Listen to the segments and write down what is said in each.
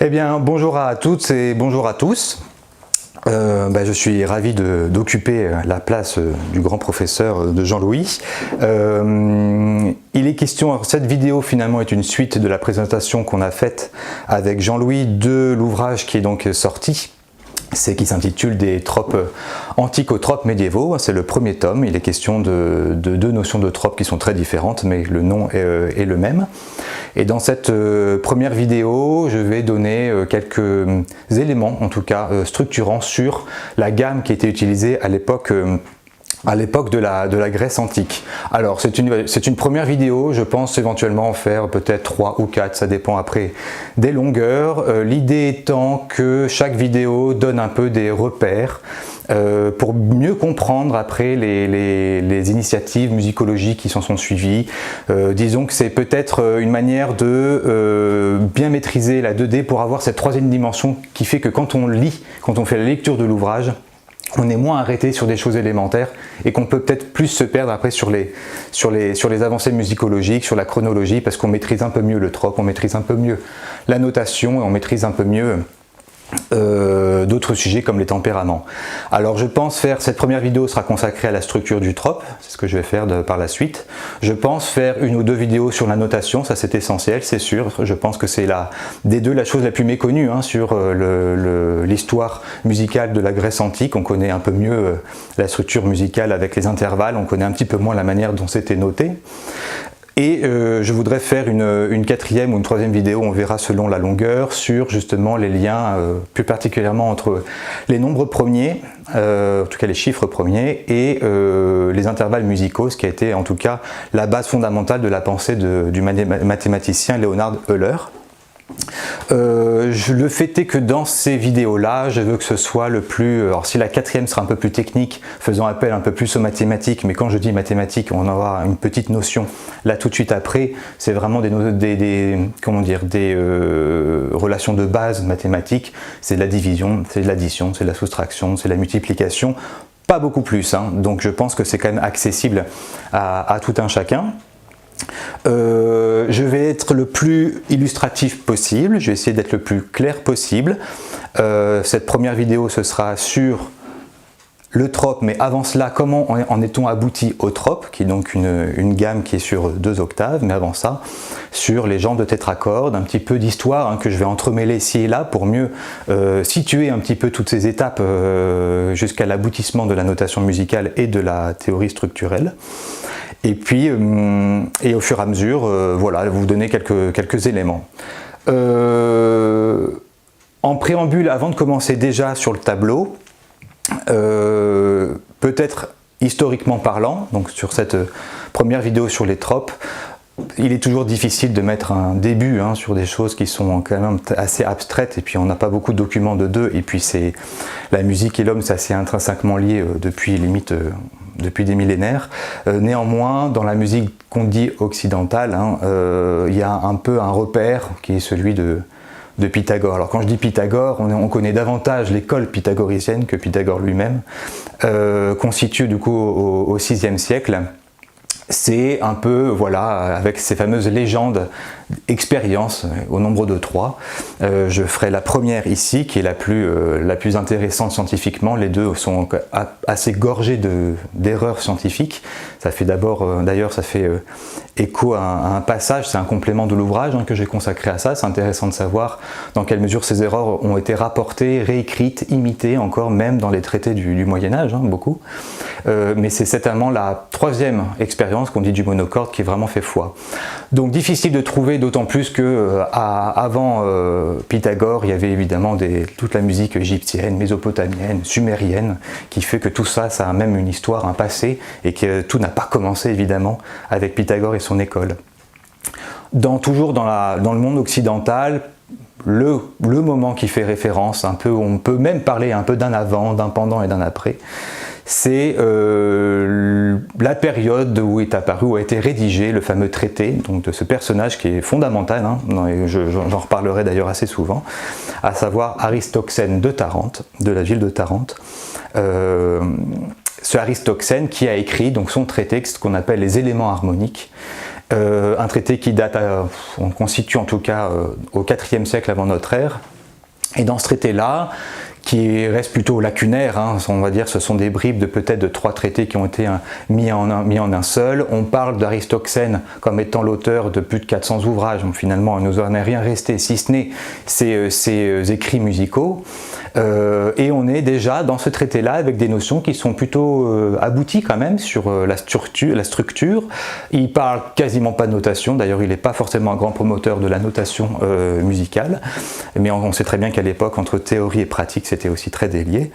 Eh bien, bonjour à toutes et bonjour à tous. Je suis ravi d'occuper la place du grand professeur de Jean-Louis. Il est question, alors cette vidéo finalement est une suite de la présentation qu'on a faite avec Jean-Louis de l'ouvrage qui est donc sorti. C'est qui s'intitule Des tropes antiques aux tropes médiévaux. C'est le premier tome. Il est question de deux notions de tropes qui sont très différentes, mais le nom est le même. Et dans cette première vidéo, je vais donner quelques éléments, en tout cas structurants, sur la gamme qui était utilisée à l'époque de la Grèce antique. Alors c'est une première vidéo, je pense éventuellement en faire peut-être 3 ou 4, ça dépend après des longueurs. L'idée étant que chaque vidéo donne un peu des repères pour mieux comprendre après les initiatives musicologiques qui s'en sont suivies. Disons que c'est peut-être une manière de bien maîtriser la 2D pour avoir cette troisième dimension qui fait que quand on lit, quand on fait la lecture de l'ouvrage, on est moins arrêté sur des choses élémentaires et qu'on peut peut-être plus se perdre après sur les avancées musicologiques, sur la chronologie, parce qu'on maîtrise un peu mieux le trope, on maîtrise un peu mieux la notation et on maîtrise un peu mieux d'autres sujets comme les tempéraments. Alors je pense faire, cette première vidéo sera consacrée à la structure du trope, c'est ce que je vais faire par la suite. Je pense faire une ou deux vidéos sur la notation, ça c'est essentiel, c'est sûr. Je pense que c'est des deux la chose la plus méconnue sur l'histoire musicale de la Grèce antique. On connaît un peu mieux la structure musicale avec les intervalles, on connaît un petit peu moins la manière dont c'était noté. Et je voudrais faire une quatrième ou une troisième vidéo, on verra selon la longueur, sur justement les liens, plus particulièrement entre les nombres premiers, en tout cas les chiffres premiers, et les intervalles musicaux, ce qui a été en tout cas la base fondamentale de la pensée du mathématicien Leonhard Euler. Le fait est que dans ces vidéos-là, je veux que ce soit le plus... Alors si la quatrième sera un peu plus technique, faisant appel un peu plus aux mathématiques, mais quand je dis mathématiques, on va avoir une petite notion là tout de suite après, c'est vraiment des relations de base mathématiques, c'est de la division, c'est de l'addition, c'est de la soustraction, c'est de la multiplication, pas beaucoup plus, donc je pense que c'est quand même accessible à tout un chacun. Je vais être le plus illustratif possible, je vais essayer d'être le plus clair possible. Cette première vidéo ce sera sur le trope, mais avant cela, comment en est-on abouti au trope, qui est donc une gamme qui est sur 2 octaves, mais avant ça, sur les genres de tétracordes, un petit peu d'histoire que je vais entremêler ici et là pour mieux situer un petit peu toutes ces étapes jusqu'à l'aboutissement de la notation musicale et de la théorie structurelle. Et puis, et au fur et à mesure, voilà, vous donner quelques éléments. En préambule, avant de commencer déjà sur le tableau, peut-être historiquement parlant, donc sur cette première vidéo sur les tropes, il est toujours difficile de mettre un début sur des choses qui sont quand même assez abstraites, et puis on n'a pas beaucoup de documents de deux, et puis la musique et l'homme, c'est assez intrinsèquement lié depuis limite... depuis des millénaires. Néanmoins, dans la musique qu'on dit occidentale, il y a un peu un repère qui est celui de Pythagore. Alors quand je dis Pythagore, on connaît davantage l'école pythagoricienne que Pythagore lui-même, constituée du coup au VIe siècle. C'est un peu, voilà, avec ces fameuses légendes, expériences au nombre de 3. Je ferai la première ici, qui est la plus intéressante scientifiquement. Les deux sont assez gorgés d'erreurs scientifiques. Ça fait d'ailleurs, ça fait écho à un passage, c'est un complément de l'ouvrage que j'ai consacré à ça. C'est intéressant de savoir dans quelle mesure ces erreurs ont été rapportées, réécrites, imitées, encore même dans les traités du Moyen-Âge, beaucoup. Mais c'est certainement la troisième expérience qu'on dit du monocorde qui vraiment fait foi. Donc difficile de trouver, d'autant plus que avant Pythagore, il y avait évidemment toute la musique égyptienne, mésopotamienne, sumérienne, qui fait que tout ça, ça a même une histoire, un passé, et que tout n'a pas commencé évidemment avec Pythagore et son école. Toujours dans le monde occidental, le moment qui fait référence, un peu, on peut même parler un peu d'un avant, d'un pendant et d'un après, c'est la période où est apparu, où a été rédigé le fameux traité donc de ce personnage qui est fondamental, j'en reparlerai d'ailleurs assez souvent, à savoir Aristoxène de Tarente, de la ville de Tarente. Ce Aristoxène qui a écrit donc son traité, ce qu'on appelle les éléments harmoniques, un traité qui date, on constitue en tout cas au IVe siècle avant notre ère. Et dans ce traité-là, qui reste plutôt lacunaire, hein, on va dire, ce sont des bribes de peut-être de 3 traités qui ont été mis en un seul. On parle d'Aristoxène comme étant l'auteur de plus de 400 ouvrages, donc finalement il ne nous en est rien resté, si ce n'est ses écrits musicaux. Et on est déjà dans ce traité-là avec des notions qui sont plutôt abouties quand même sur la structure. Il parle quasiment pas de notation, d'ailleurs il n'est pas forcément un grand promoteur de la notation musicale, mais on sait très bien qu'à l'époque, entre théorie et pratique, c'était aussi très délié.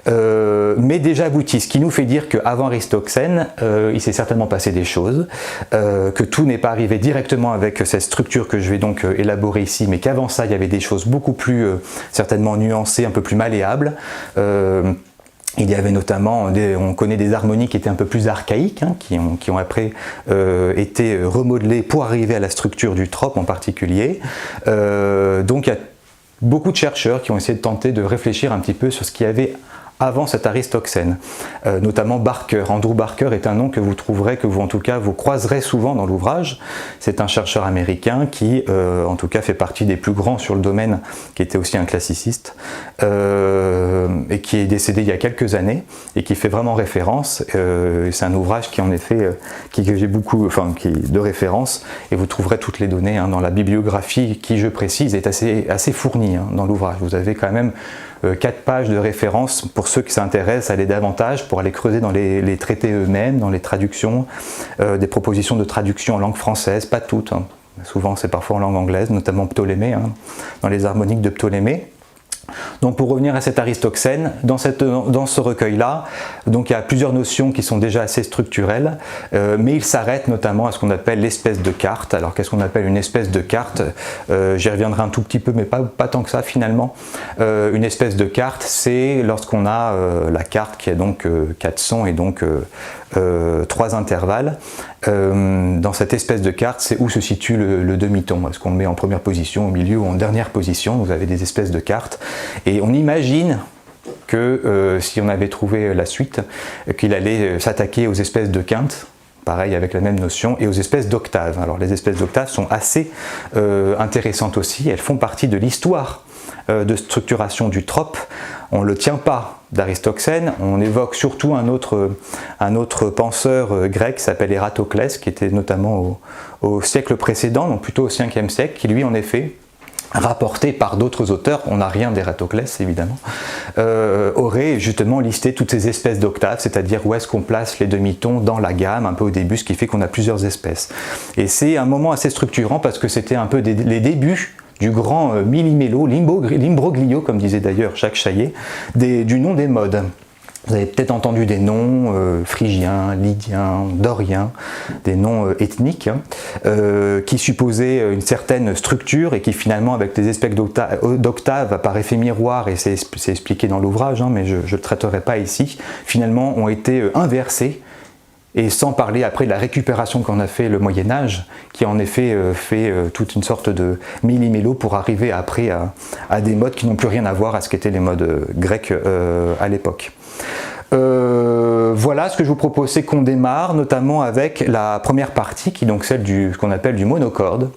Mais déjà abouti, ce qui nous fait dire qu'avant Aristoxène, il s'est certainement passé des choses, que tout n'est pas arrivé directement avec cette structure que je vais donc élaborer ici, mais qu'avant ça, il y avait des choses beaucoup plus certainement nuancées, un peu plus malléables. Il y avait notamment, on connaît des harmonies qui étaient un peu plus archaïques, hein, qui ont après été remodelées pour arriver à la structure du trope en particulier. Donc il y a beaucoup de chercheurs qui ont essayé de tenter de réfléchir un petit peu sur ce qu'il y avait avant cet Aristoxène, notamment Barker. Andrew Barker est un nom que vous trouverez, que vous en tout cas vous croiserez souvent dans l'ouvrage. C'est un chercheur américain qui en tout cas fait partie des plus grands sur le domaine, qui était aussi un classiciste, et qui est décédé il y a quelques années, et qui fait vraiment référence. C'est un ouvrage qui en effet, qui j'ai beaucoup, enfin qui de référence, et vous trouverez toutes les données hein, dans la bibliographie qui, je précise, est assez fournie hein, dans l'ouvrage. Vous avez quand même 4 pages de référence pour ceux qui s'intéressent à aller davantage, pour aller creuser dans les traités eux-mêmes, dans les traductions, des propositions de traduction en langue française, pas toutes, hein. Souvent c'est parfois en langue anglaise, notamment Ptolémée, hein, dans les harmoniques de Ptolémée. Donc pour revenir à cet Aristoxène, dans ce recueil-là, donc il y a plusieurs notions qui sont déjà assez structurelles, mais il s'arrête notamment à ce qu'on appelle l'espèce de carte. Alors qu'est-ce qu'on appelle une espèce de carte? J'y reviendrai un tout petit peu, mais pas tant que ça finalement. Une espèce de carte, c'est lorsqu'on a la carte qui a donc 4 sons et donc 3 intervalles. Dans cette espèce de carte, c'est où se situe le demi-ton. Est-ce qu'on le met en première position, au milieu ou en dernière position? Vous avez des espèces de cartes. Et on imagine que si on avait trouvé la suite, qu'il allait s'attaquer aux espèces de quintes, pareil avec la même notion, et aux espèces d'octaves. Alors les espèces d'octaves sont assez intéressantes aussi, elles font partie de l'histoire de structuration du trope. On ne le tient pas d'Aristoxène, on évoque surtout un autre penseur grec qui s'appelle Ératoclès, qui était notamment au siècle précédent, donc plutôt au 5e siècle, qui lui en effet, rapporté par d'autres auteurs, on n'a rien d'Ératoclès évidemment, aurait justement listé toutes ces espèces d'octaves, c'est-à-dire où est-ce qu'on place les demi-tons dans la gamme, un peu au début, ce qui fait qu'on a plusieurs espèces. Et c'est un moment assez structurant parce que c'était un peu les débuts du grand millimélo, l'imbroglio, comme disait d'ailleurs Jacques Chaillet, du nom des modes. Vous avez peut-être entendu des noms phrygiens, lydiens, doriens, des noms ethniques, qui supposaient une certaine structure et qui finalement, avec des espèces d'octaves, par effet miroir, et c'est expliqué dans l'ouvrage, hein, mais je ne le traiterai pas ici, finalement ont été inversés. Et sans parler après de la récupération qu'en a fait le Moyen-Âge, qui en effet fait toute une sorte de millimélo pour arriver après à des modes qui n'ont plus rien à voir à ce qu'étaient les modes grecs à l'époque. Voilà, ce que je vous propose, c'est qu'on démarre notamment avec la première partie, qui est donc celle ce qu'on appelle du monocorde.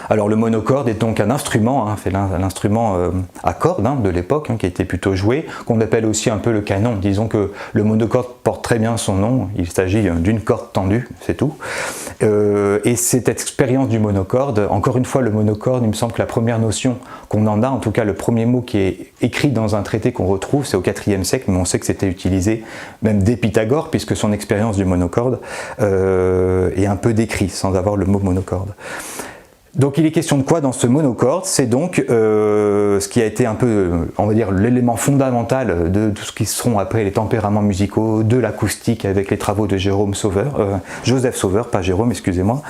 Alors le monocorde est donc un instrument, hein, c'est l'instrument à cordes hein, de l'époque, hein, qui a été plutôt joué, qu'on appelle aussi un peu le canon. Disons que le monocorde porte très bien son nom, il s'agit d'une corde tendue, c'est tout. Et cette expérience du monocorde, encore une fois le monocorde, il me semble que la première notion qu'on en a, en tout cas le premier mot qui est écrit dans un traité qu'on retrouve, c'est au IVe siècle, mais on sait que c'était utilisé même dès Pythagore, puisque son expérience du monocorde est un peu décrit, sans avoir le mot monocorde. Donc il est question de quoi dans ce monocorde? C'est donc ce qui a été un peu, on va dire, l'élément fondamental de tout ce qui seront après les tempéraments musicaux, de l'acoustique avec les travaux de Joseph Sauveur, pas Jérôme, excusez-moi.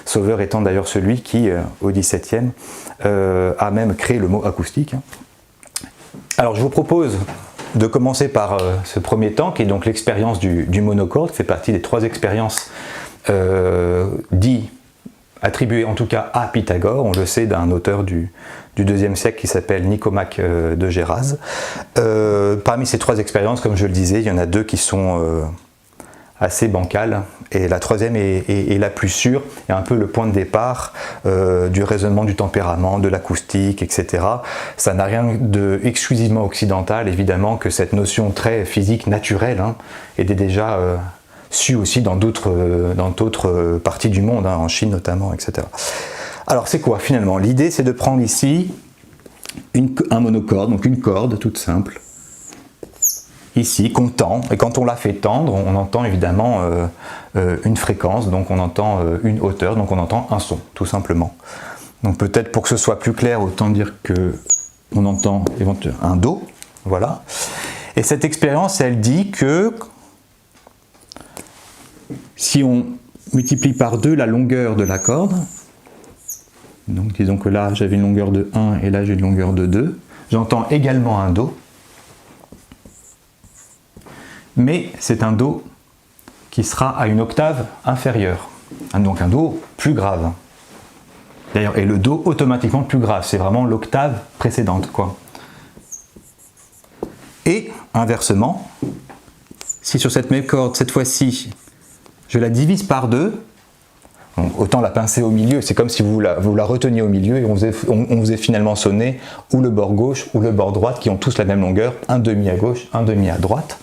Sauveur étant d'ailleurs celui qui, au XVIIe, a même créé le mot acoustique. Alors je vous propose de commencer par ce premier temps, qui est donc l'expérience du monocorde, qui fait partie des 3 expériences attribué en tout cas à Pythagore, on le sait, d'un auteur du IIe siècle qui s'appelle Nicomaque de Géraz. Parmi ces 3 expériences, comme je le disais, il y en a 2 qui sont assez bancale. Et la troisième est la plus sûre, et un peu le point de départ du raisonnement du tempérament, de l'acoustique, etc. Ça n'a rien de exclusivement occidental, évidemment, que cette notion très physique, naturelle, hein, était déjà su aussi dans d'autres parties du monde, hein, en Chine notamment, etc. Alors c'est quoi finalement? L'idée c'est de prendre ici un monocorde, donc une corde toute simple, ici qu'on tend, et quand on la fait tendre, on entend évidemment une fréquence, donc on entend une hauteur, donc on entend un son, tout simplement. Donc peut-être pour que ce soit plus clair, autant dire que on entend éventuellement un Do, voilà. Et cette expérience, elle dit que si on multiplie par 2 la longueur de la corde, donc disons que là j'avais une longueur de 1 et là j'ai une longueur de 2, j'entends également un Do, mais c'est un Do qui sera à une octave inférieure, donc un Do plus grave. D'ailleurs, et le Do automatiquement plus grave, c'est vraiment l'octave précédente, quoi. Et inversement, si sur cette même corde, cette fois-ci, je la divise par 2, donc autant la pincer au milieu, c'est comme si vous la reteniez au milieu et on faisait finalement sonner ou le bord gauche ou le bord droite qui ont tous la même longueur, un demi à gauche, un demi à droite.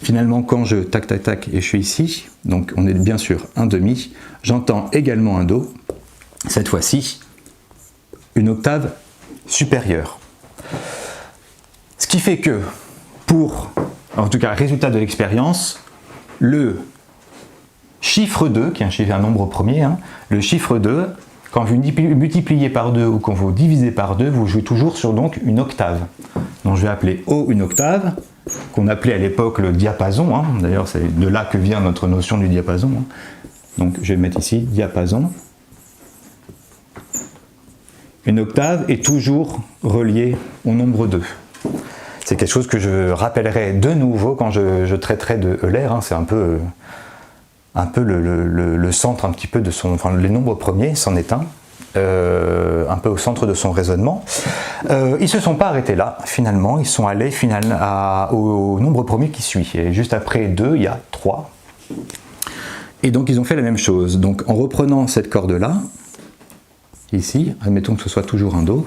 Finalement, quand je tac tac tac et je suis ici, donc on est bien sûr un demi, j'entends également un Do, cette fois-ci une octave supérieure. Ce qui fait que pour, en tout cas résultat de l'expérience, le chiffre 2, qui est un nombre premier, hein, le chiffre 2, quand vous multipliez par 2 ou quand vous divisez par 2, vous jouez toujours sur donc une octave. Donc je vais appeler O une octave, qu'on appelait à l'époque le diapason, hein. D'ailleurs c'est de là que vient notre notion du diapason. Hein. Donc je vais mettre ici diapason. Une octave est toujours reliée au nombre 2. C'est quelque chose que je rappellerai de nouveau quand je traiterai de Euler, hein. C'est un peu le centre un petit peu de son, enfin les nombres premiers, c'en est un peu au centre de son raisonnement. Ils ne se sont pas arrêtés là, finalement, ils sont allés au nombre premier qui suit. Et juste après 2, il y a 3. Et donc ils ont fait la même chose. Donc en reprenant cette corde-là, ici, admettons que ce soit toujours un Do.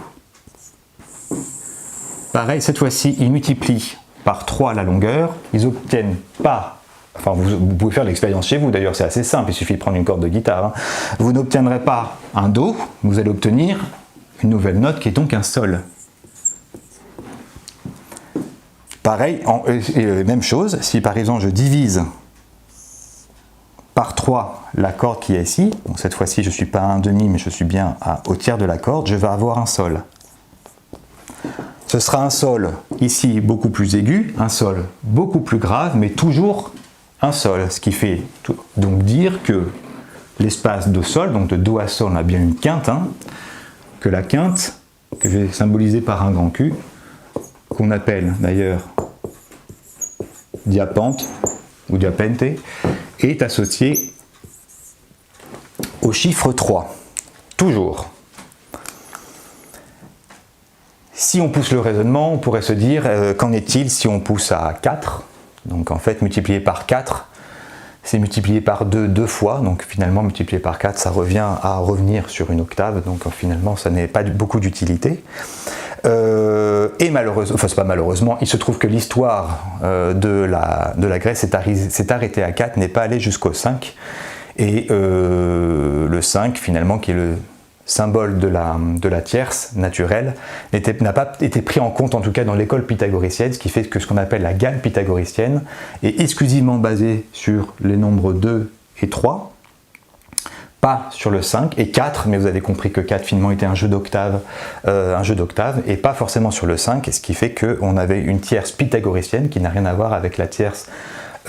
Pareil, cette fois-ci, ils multiplient par 3 la longueur, ils obtiennent pas. Enfin, vous pouvez faire l'expérience chez vous, d'ailleurs c'est assez simple, il suffit de prendre une corde de guitare. Hein. Vous n'obtiendrez pas un Do, vous allez obtenir une nouvelle note qui est donc un Sol. Pareil, même chose, si par exemple je divise par 3 la corde qui est ici, donc cette fois-ci je ne suis pas à un demi mais je suis bien au tiers de la corde, je vais avoir un Sol. Ce sera un Sol ici beaucoup plus aigu, un Sol beaucoup plus grave, mais toujours un Sol, ce qui fait donc dire que l'espace de Sol, donc de Do à Sol, on a bien une quinte, hein, que la quinte, que je vais symboliser par un grand Q, qu'on appelle d'ailleurs diapente ou diapente, est associée au chiffre 3, toujours. Si on pousse le raisonnement, on pourrait se dire, qu'en est-il si on pousse à 4 ? Donc en fait, multiplié par 4, c'est multiplié par 2 deux fois, donc finalement multiplié par 4, ça revient à revenir sur une octave, donc finalement ça n'est pas beaucoup d'utilité. Et malheureusement, enfin c'est pas malheureusement, il se trouve que l'histoire de la Grèce s'est arrêtée à 4, n'est pas allée jusqu'au 5, et le 5 finalement qui est le symbole de la tierce naturelle, n'a pas été pris en compte en tout cas dans l'école pythagoricienne, ce qui fait que ce qu'on appelle la gamme pythagoricienne est exclusivement basée sur les nombres 2 et 3, pas sur le 5 et 4, mais vous avez compris que 4 finalement était un jeu d'octaves et pas forcément sur le 5, ce qui fait qu'on avait une tierce pythagoricienne qui n'a rien à voir avec la tierce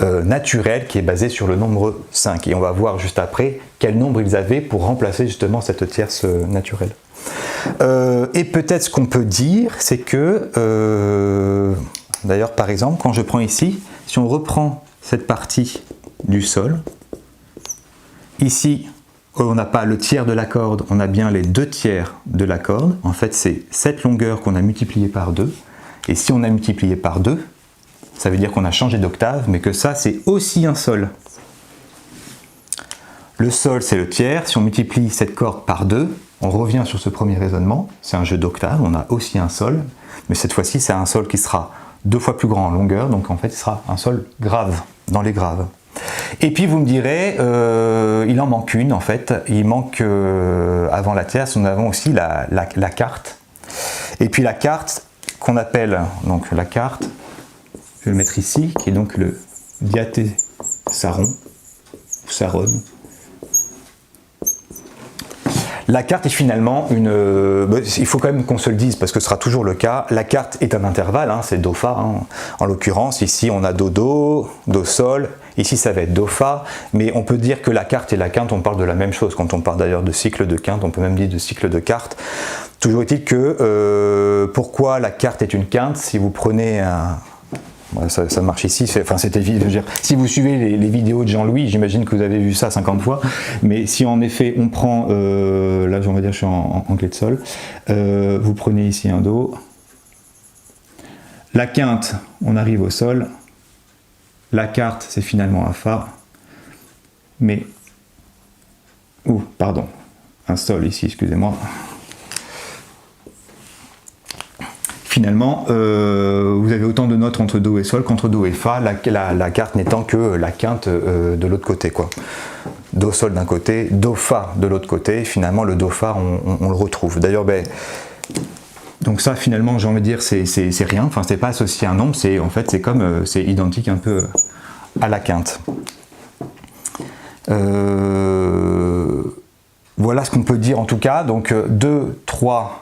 naturelle qui est basée sur le nombre 5. Et on va voir juste après quel nombre ils avaient pour remplacer justement cette tierce naturelle. Et peut-être ce qu'on peut dire, c'est que, d'ailleurs par exemple, quand je prends ici, si on reprend cette partie du Sol, ici on n'a pas le tiers de la corde, on a bien les 2 tiers de la corde. En fait c'est cette longueur qu'on a multipliée par 2, et si on a multiplié par 2, ça veut dire qu'on a changé d'octave, mais que ça c'est aussi un Sol. Le sol, c'est le tiers. Si on multiplie cette corde par 2, on revient sur ce premier raisonnement. C'est un jeu d'octaves, on a aussi un sol, mais cette fois-ci, c'est un sol qui sera 2 fois plus grand en longueur, donc en fait, il sera un sol grave, dans les graves. Et puis vous me direz, il en manque une en fait, il manque avant la tierce, nous avons aussi la carte. Et puis la carte qu'on appelle, donc la carte, je vais le mettre ici, qui est donc le diatésaron, ou saron. La carte est finalement une... il faut quand même qu'on se le dise parce que ce sera toujours le cas. La carte est un intervalle, hein, c'est Do-Fa. Hein. En l'occurrence, ici on a Do-Do, Do-Sol. Ici ça va être Do-Fa. Mais on peut dire que la carte et la quinte, on parle de la même chose. Quand on parle d'ailleurs de cycle de quinte, on peut même dire de cycle de carte. Toujours est-il que pourquoi la carte est une quinte? Si vous prenez un... Ça marche ici, enfin c'était évident. Si vous suivez les vidéos de Jean-Louis, j'imagine que vous avez vu ça 50 fois, mais si en effet on prend, là on va dire je suis en clé de sol, vous prenez ici un Do, la quinte, on arrive au sol, la carte c'est finalement un Fa, mais, pardon, un Sol ici, excusez-moi. Finalement, vous avez autant de notes entre Do et Sol qu'entre Do et Fa, la carte n'étant que la quinte de l'autre côté, quoi. Do Sol d'un côté, Do Fa de l'autre côté, finalement le Do Fa on le retrouve. D'ailleurs, donc ça finalement j'ai envie de dire c'est rien, enfin c'est pas associé à un nombre, en fait c'est comme, c'est identique un peu à la quinte. Voilà ce qu'on peut dire en tout cas, donc 2, 3,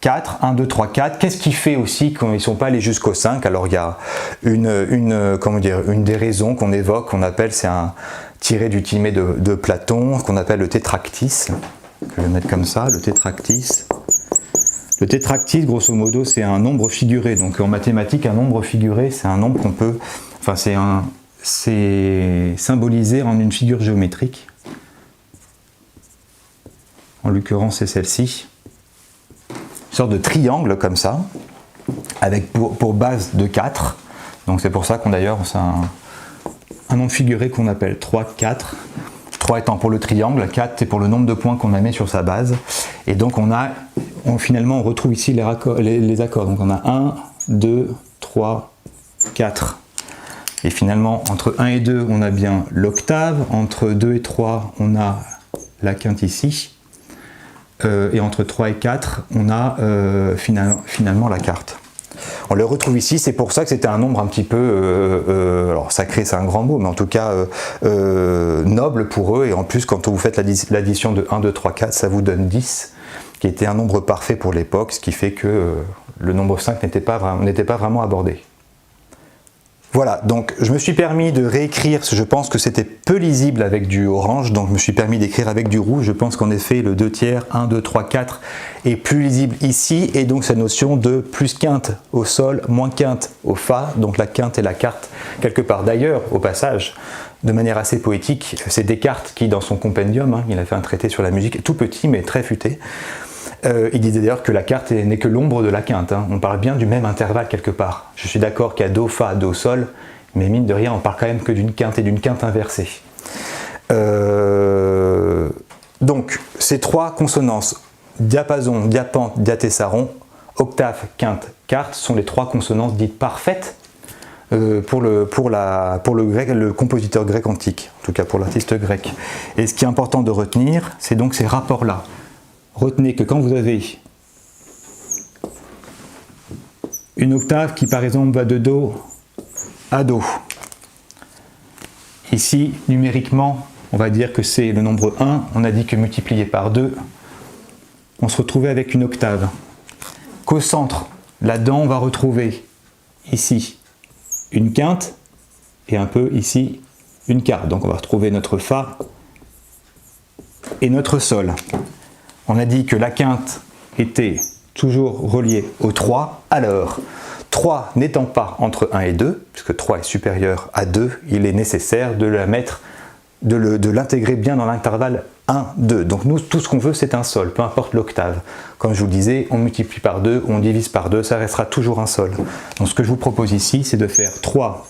4, 1, 2, 3, 4. Qu'est-ce qui fait aussi qu'ils ne sont pas allés jusqu'au 5? Alors il y a une des raisons qu'on évoque, qu'on appelle, c'est un tiré du Timée de Platon, qu'on appelle le tétractis, que je vais mettre comme ça, le tétractis. Le tétractis, grosso modo, c'est un nombre figuré. Donc en mathématiques, un nombre figuré, c'est un nombre qu'on peut, enfin c'est symbolisé en une figure géométrique. En l'occurrence, c'est celle-ci. Une sorte de triangle comme ça, avec pour base de 4. Donc c'est pour ça qu'on d'ailleurs, c'est un nombre figuré qu'on appelle 3, 4. 3 étant pour le triangle, 4 c'est pour le nombre de points qu'on a mis sur sa base. Et donc finalement on retrouve ici les accords. Donc on a 1, 2, 3, 4. Et finalement entre 1 et 2 on a bien l'octave, entre 2 et 3 on a la quinte ici. Et entre 3 et 4, on a finalement la carte. On le retrouve ici, c'est pour ça que c'était un nombre un petit peu, alors sacré c'est un grand mot, mais en tout cas noble pour eux, et en plus quand vous faites l'addition de 1, 2, 3, 4, ça vous donne 10, qui était un nombre parfait pour l'époque, ce qui fait que le nombre 5 n'était pas vraiment abordé. Voilà, donc je me suis permis de réécrire, je pense que c'était peu lisible avec du orange, donc je me suis permis d'écrire avec du rouge. Je pense qu'en effet le 2 tiers, 1, 2, 3, 4 est plus lisible ici, et donc cette notion de plus quinte au sol, moins quinte au Fa, donc la quinte et la carte quelque part. D'ailleurs, au passage, de manière assez poétique, c'est Descartes qui dans son compendium, il a fait un traité sur la musique, tout petit mais très futé, il disait d'ailleurs que la carte n'est que l'ombre de la quinte. On parle bien du même intervalle quelque part. Je suis d'accord qu'il y a Do, Fa, Do, Sol, mais mine de rien, on parle quand même que d'une quinte et d'une quinte inversée. Donc, ces trois consonances, diapason, diapente, diatésaron, octave, quinte, quarte, sont les trois consonances dites parfaites pour le compositeur grec antique, en tout cas pour l'artiste grec. Et ce qui est important de retenir, c'est donc ces rapports-là. Retenez que quand vous avez une octave qui par exemple va de Do à Do, ici numériquement on va dire que c'est le nombre 1, on a dit que multiplié par 2, on se retrouvait avec une octave. Qu'au centre, là-dedans on va retrouver ici une quinte et un peu ici une quarte. Donc on va retrouver notre Fa et notre Sol. On a dit que la quinte était toujours reliée au 3, alors 3 n'étant pas entre 1 et 2, puisque 3 est supérieur à 2, il est nécessaire de l'intégrer bien dans l'intervalle 1, 2. Donc nous, tout ce qu'on veut, c'est un Sol, peu importe l'octave. Comme je vous le disais, on multiplie par 2, on divise par 2, ça restera toujours un Sol. Donc ce que je vous propose ici, c'est de faire 3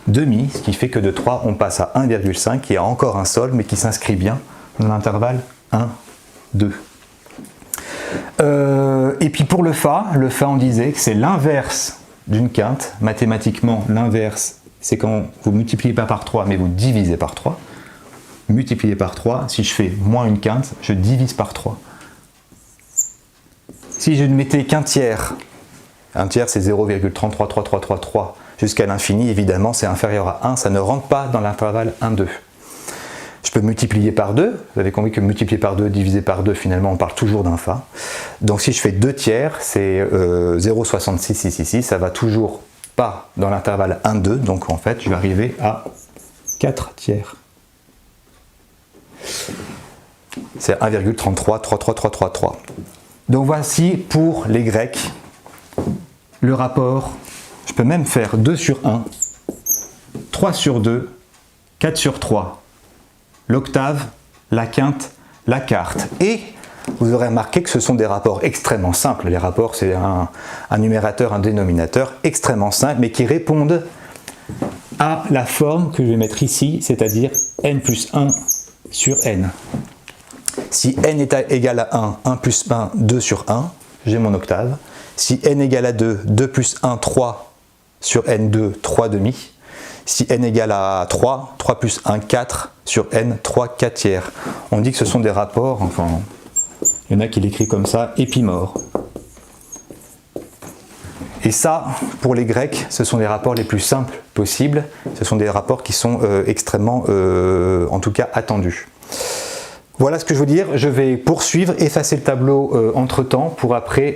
demi, ce qui fait que de 3 on passe à 1,5 qui a encore un sol mais qui s'inscrit bien dans l'intervalle 1, 2. Et puis pour le Fa on disait que c'est l'inverse d'une quinte. Mathématiquement, l'inverse, c'est quand vous ne multipliez pas par 3 mais vous divisez par 3. Multiplié par 3, si je fais moins une quinte, je divise par 3. Si je ne mettais qu'un tiers c'est 0,333333 jusqu'à l'infini, évidemment c'est inférieur à 1, ça ne rentre pas dans l'intervalle 1, 2. Je peux multiplier par 2, vous avez compris que multiplier par 2, diviser par 2, finalement on parle toujours d'un Fa. Donc si je fais 2 tiers, c'est 0,66666, ça va toujours pas dans l'intervalle 1, 2, donc en fait je vais arriver à 4 tiers. C'est 1,3333333. Donc voici pour les Grecs le rapport. Je peux même faire 2 sur 1, 3 sur 2, 4 sur 3. L'octave, la quinte, la quarte. Et vous aurez remarqué que ce sont des rapports extrêmement simples. Les rapports, c'est un numérateur, un dénominateur extrêmement simple, mais qui répondent à la forme que je vais mettre ici, c'est-à-dire n plus 1 sur n. Si n est égal à 1, 1 plus 1, 2 sur 1, j'ai mon octave. Si n égale à 2, 2 plus 1, 3 sur n2, 3 demi. Si n égale à 3, 3 plus 1, 4 sur n, 3, 4 tiers. On dit que ce sont des rapports, enfin, il y en a qui l'écrivent comme ça, épimores. Et ça, pour les Grecs, ce sont les rapports les plus simples possibles. Ce sont des rapports qui sont extrêmement, en tout cas, attendus. Voilà ce que je veux dire. Je vais poursuivre, effacer le tableau entre-temps pour après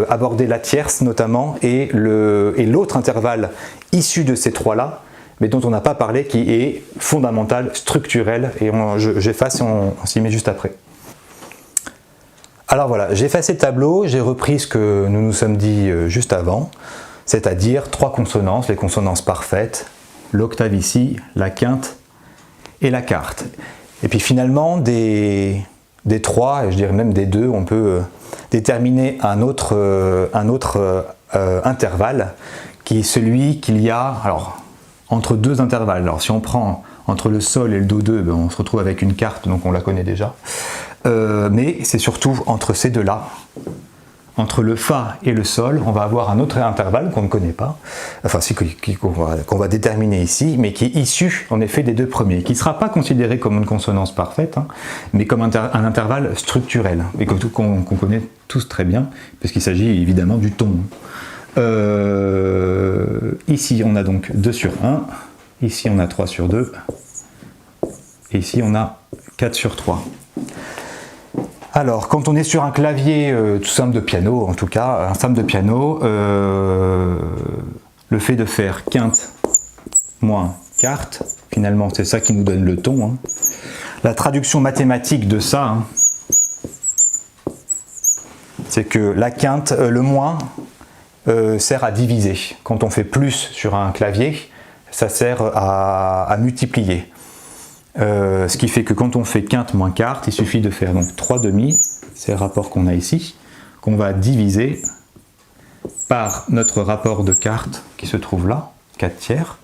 aborder la tierce notamment et l'autre intervalle issu de ces trois-là, mais dont on n'a pas parlé, qui est fondamental, structurel, et j'efface et on s'y met juste après. Alors voilà, j'ai effacé le tableau, j'ai repris ce que nous nous sommes dit juste avant, c'est-à-dire trois consonances, les consonances parfaites, l'octave ici, la quinte et la quarte. Et puis finalement, des trois, et je dirais même des deux, on peut déterminer un autre intervalle, qui est celui qu'il y a entre deux intervalles. Alors si on prend entre le sol et le do2, on se retrouve avec une quarte, donc on la connaît déjà. Mais c'est surtout entre ces deux-là, entre le Fa et le Sol, on va avoir un autre intervalle qu'on ne connaît pas, enfin si, qu'on va déterminer ici, mais qui est issu en effet des deux premiers, qui ne sera pas considéré comme une consonance parfaite, hein, mais comme un intervalle structurel, et qu'on connaît tous très bien, puisqu'il s'agit évidemment du ton. Ici on a donc 2 sur 1, ici on a 3 sur 2, et ici on a 4 sur 3. Alors, quand on est sur un clavier tout simple de piano, en tout cas, un simple de piano, le fait de faire quinte moins quarte, finalement c'est ça qui nous donne le ton. Hein. La traduction mathématique de ça, hein, c'est que la quinte, le moins, sert à diviser. Quand on fait plus sur un clavier, ça sert à multiplier. Ce qui fait que quand on fait quinte moins quarte, il suffit de faire donc 3 demi, c'est le rapport qu'on a ici, qu'on va diviser par notre rapport de quarte qui se trouve là, 4 tiers.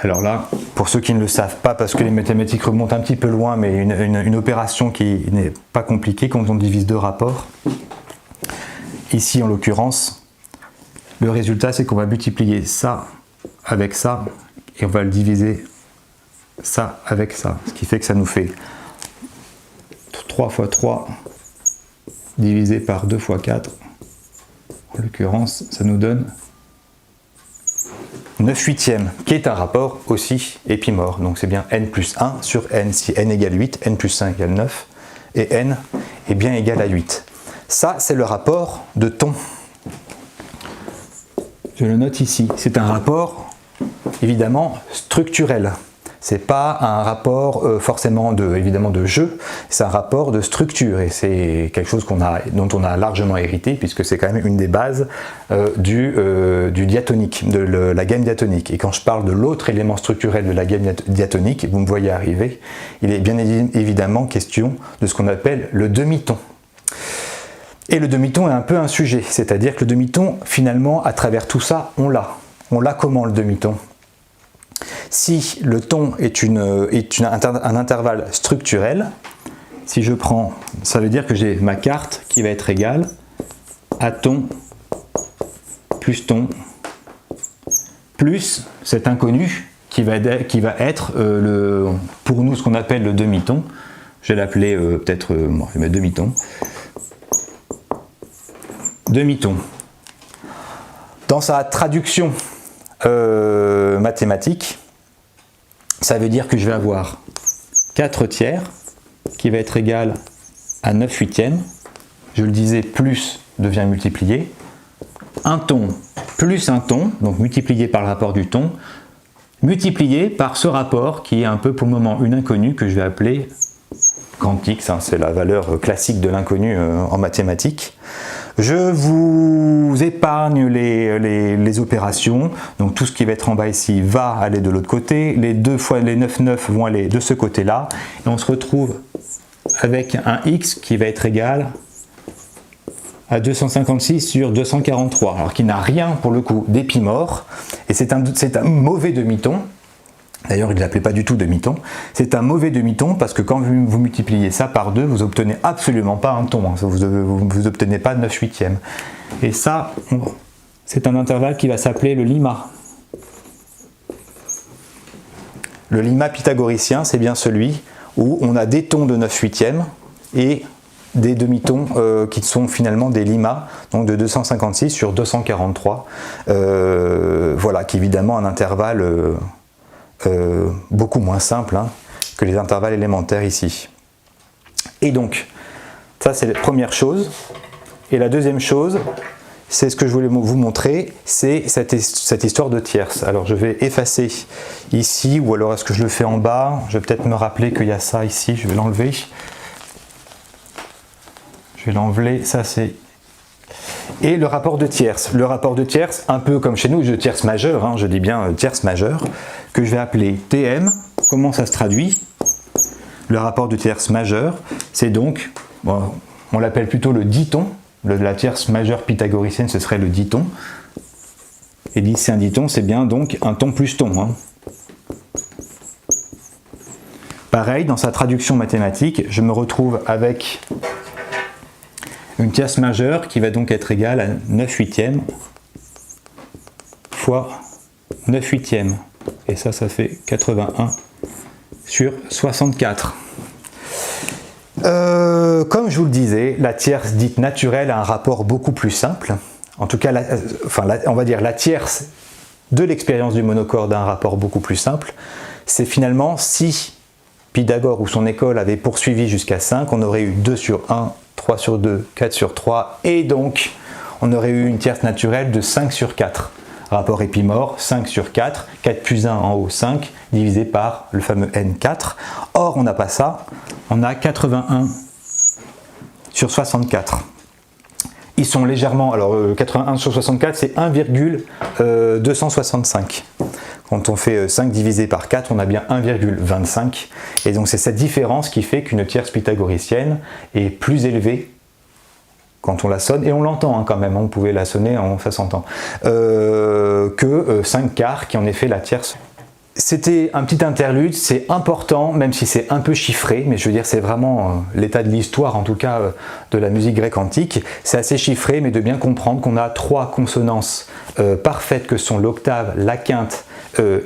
Alors là, pour ceux qui ne le savent pas, parce que les mathématiques remontent un petit peu loin, mais une opération qui n'est pas compliquée quand on divise deux rapports. Ici en l'occurrence, le résultat c'est qu'on va multiplier ça avec ça, et on va le diviser ça avec ça, ce qui fait que ça nous fait 3 fois 3 divisé par 2 fois 4, en l'occurrence ça nous donne 9/8, qui est un rapport aussi épimore, donc c'est bien n plus 1 sur n, si n égale 8, n plus 1 égale 9, et n est bien égal à 8. Ça c'est le rapport de ton. Je le note ici, c'est un rapport évidemment structurel. C'est pas un rapport forcément évidemment de jeu, c'est un rapport de structure et c'est quelque chose dont on a largement hérité puisque c'est quand même une des bases du diatonique, de la gamme diatonique. Et quand je parle de l'autre élément structurel de la gamme diatonique, vous me voyez arriver, il est bien évidemment question de ce qu'on appelle le demi-ton. Et le demi-ton est un peu un sujet, c'est-à-dire que le demi-ton, finalement, à travers tout ça, on l'a. On l'a comment le demi-ton ? Si le ton est un intervalle structurel, si je prends, ça veut dire que j'ai ma carte qui va être égale à ton plus cet inconnu qui va être pour nous ce qu'on appelle le demi-ton. Je vais l'appeler peut-être, moi je vais mettre demi-ton. Demi-ton. Dans sa traduction mathématique, ça veut dire que je vais avoir 4 tiers qui va être égal à 9 huitièmes. Je le disais, plus devient multiplié. Un ton plus un ton, donc multiplié par le rapport du ton, multiplié par ce rapport qui est un peu pour le moment une inconnue que je vais appeler quantique, c'est la valeur classique de l'inconnu en mathématiques. Je vous épargne les opérations, donc tout ce qui va être en bas ici va aller de l'autre côté, les 2 fois les 9 vont aller de ce côté-là, et on se retrouve avec un x qui va être égal à 256 sur 243, alors qui n'a rien pour le coup d'épimore, et c'est un mauvais demi-ton. D'ailleurs, il ne l'appelait pas du tout demi-ton. C'est un mauvais demi-ton parce que quand vous multipliez ça par 2, vous n'obtenez absolument pas un ton. Hein. Vous n'obtenez pas 9 huitièmes. Et ça, c'est un intervalle qui va s'appeler le limma. Le limma pythagoricien, c'est bien celui où on a des tons de 9 huitièmes et des demi-tons qui sont finalement des limmas, donc de 256 sur 243. Voilà, qui est évidemment un intervalle beaucoup moins simple que les intervalles élémentaires ici. Et donc, ça c'est la première chose. Et la deuxième chose, c'est ce que je voulais vous montrer, c'est cette histoire de tierces. Alors je vais effacer ici, ou alors est-ce que je le fais en bas? Je vais peut-être me rappeler qu'il y a ça ici, je vais l'enlever. Je vais l'enlever, ça c'est... Et le rapport de tierces. Le rapport de tierces, un peu comme chez nous, de tierces majeures, je dis bien tierces majeures, que je vais appeler Tm. Comment ça se traduit? Le rapport de tierces majeures, c'est donc, bon, on l'appelle plutôt le diton. La tierce majeure pythagoricienne, ce serait le diton. Et si c'est un diton, c'est bien donc un ton plus ton. Pareil, dans sa traduction mathématique, je me retrouve avec une tierce majeure qui va donc être égale à 9 huitièmes fois 9 huitièmes. Et ça fait 81 sur 64. Comme je vous le disais, la tierce dite naturelle a un rapport beaucoup plus simple. En tout cas, on va dire la tierce de l'expérience du monocorde a un rapport beaucoup plus simple. C'est finalement si Pythagore ou son école avait poursuivi jusqu'à 5, on aurait eu 2 sur 1, 3 sur 2, 4 sur 3, et donc on aurait eu une tierce naturelle de 5 sur 4. Rapport épimore, 5 sur 4, 4 plus 1 en haut, 5, divisé par le fameux N4. Or, on n'a pas ça, on a 81 sur 64. Ils sont légèrement, alors 81 sur 64, c'est 1,265. Quand on fait 5 divisé par 4, on a bien 1,25. Et donc c'est cette différence qui fait qu'une tierce pythagoricienne est plus élevée quand on la sonne, et on l'entend quand même, on pouvait la sonner, ça s'entend, que 5 quarts qui en est fait la tierce. C'était un petit interlude, c'est important, même si c'est un peu chiffré, mais je veux dire c'est vraiment l'état de l'histoire, en tout cas de la musique grecque antique. C'est assez chiffré, mais de bien comprendre qu'on a 3 consonances parfaites que sont l'octave, la quinte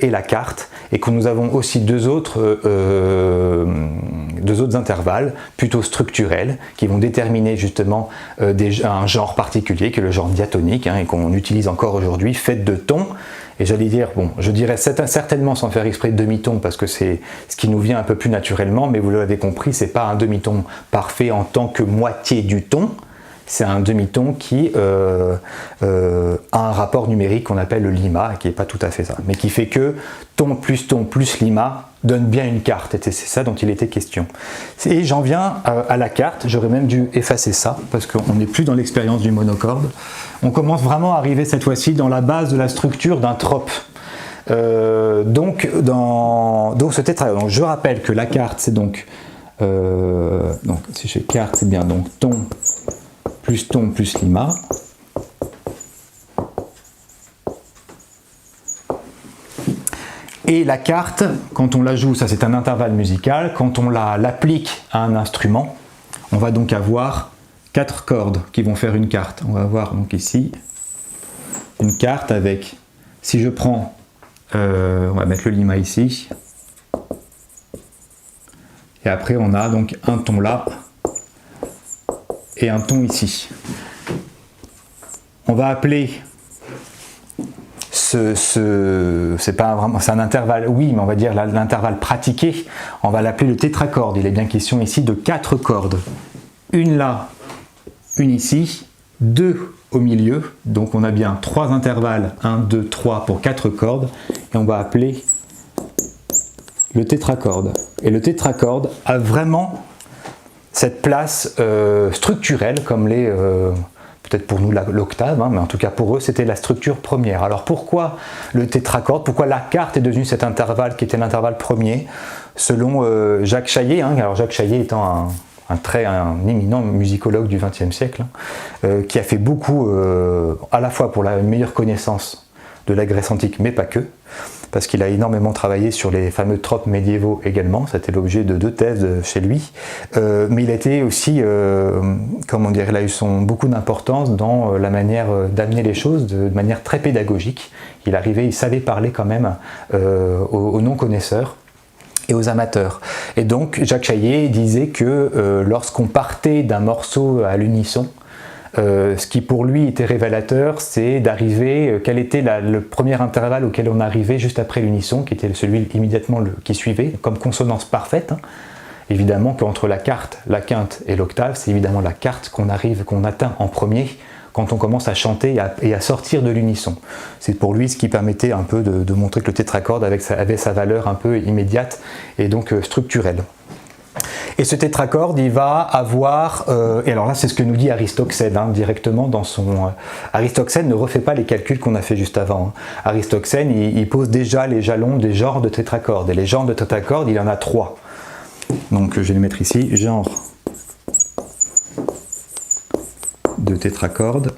et la quarte, et que nous avons aussi deux autres intervalles plutôt structurels qui vont déterminer justement un genre particulier qui est le genre diatonique, et qu'on utilise encore aujourd'hui, fait de tons. Et j'allais dire, bon, je dirais certainement sans faire exprès de demi-ton parce que c'est ce qui nous vient un peu plus naturellement, mais vous l'avez compris, c'est pas un demi-ton parfait en tant que moitié du ton, c'est un demi-ton qui a un rapport numérique qu'on appelle le limma, qui n'est pas tout à fait ça, mais qui fait que ton plus limma donne bien une carte, et c'est ça dont il était question. Et j'en viens à la carte, j'aurais même dû effacer ça, parce qu'on n'est plus dans l'expérience du monocorde. On commence vraiment à arriver cette fois-ci dans la base de la structure d'un trope. Donc ce tétragramme, donc je rappelle que la carte, c'est donc si je fais carte, c'est bien donc ton plus limma. Et la carte, quand on la joue, ça c'est un intervalle musical, quand on l'applique à un instrument, on va donc avoir 4 cordes qui vont faire une carte. On va avoir donc ici une carte avec, si je prends, on va mettre le lima ici, et après on a donc un ton là et un ton ici. On va appeler c'est pas vraiment, c'est un intervalle, oui, mais on va dire l'intervalle pratiqué, on va l'appeler le tétracorde. Il est bien question ici de 4 cordes. Une là, une ici, 2 au milieu, donc on a bien 3 intervalles, 1, 2, 3 pour 4 cordes, et on va appeler le tétracorde. Et le tétracorde a vraiment cette place structurelle comme les... peut-être pour nous l'octave, hein, mais en tout cas pour eux c'était la structure première. Alors pourquoi le tétracorde? Pourquoi la carte est devenue cet intervalle qui était l'intervalle premier? Selon Jacques Chaillet, hein, alors Jacques Chaillet étant un éminent musicologue du XXe siècle, qui a fait beaucoup à la fois pour la meilleure connaissance de la Grèce antique, mais pas que, parce qu'il a énormément travaillé sur les fameux tropes médiévaux également, c'était l'objet de 2 thèses chez lui, mais il a été aussi, comment dire, il a eu beaucoup d'importance dans la manière d'amener les choses de manière très pédagogique. Il savait parler quand même aux non-connaisseurs et aux amateurs. Et donc Jacques Chaillet disait que lorsqu'on partait d'un morceau à l'unisson, ce qui pour lui était révélateur, c'est d'arriver, quel était le premier intervalle auquel on arrivait juste après l'unisson, qui était celui immédiatement qui suivait, comme consonance parfaite. Hein. Évidemment qu'entre la quarte, la quinte et l'octave, c'est évidemment la quarte qu'on atteint en premier quand on commence à chanter et à sortir de l'unisson. C'est pour lui ce qui permettait un peu de montrer que le tétracorde avait sa valeur un peu immédiate et donc structurelle. Et ce tétracorde, il va avoir, et alors là c'est ce que nous dit Aristoxène hein, directement dans son... Aristoxène ne refait pas les calculs qu'on a fait juste avant. Hein. Aristoxène, il pose déjà les jalons des genres de tétracordes. Et les genres de tétracordes, il y en a 3. Donc je vais les mettre ici, genre de tétracorde.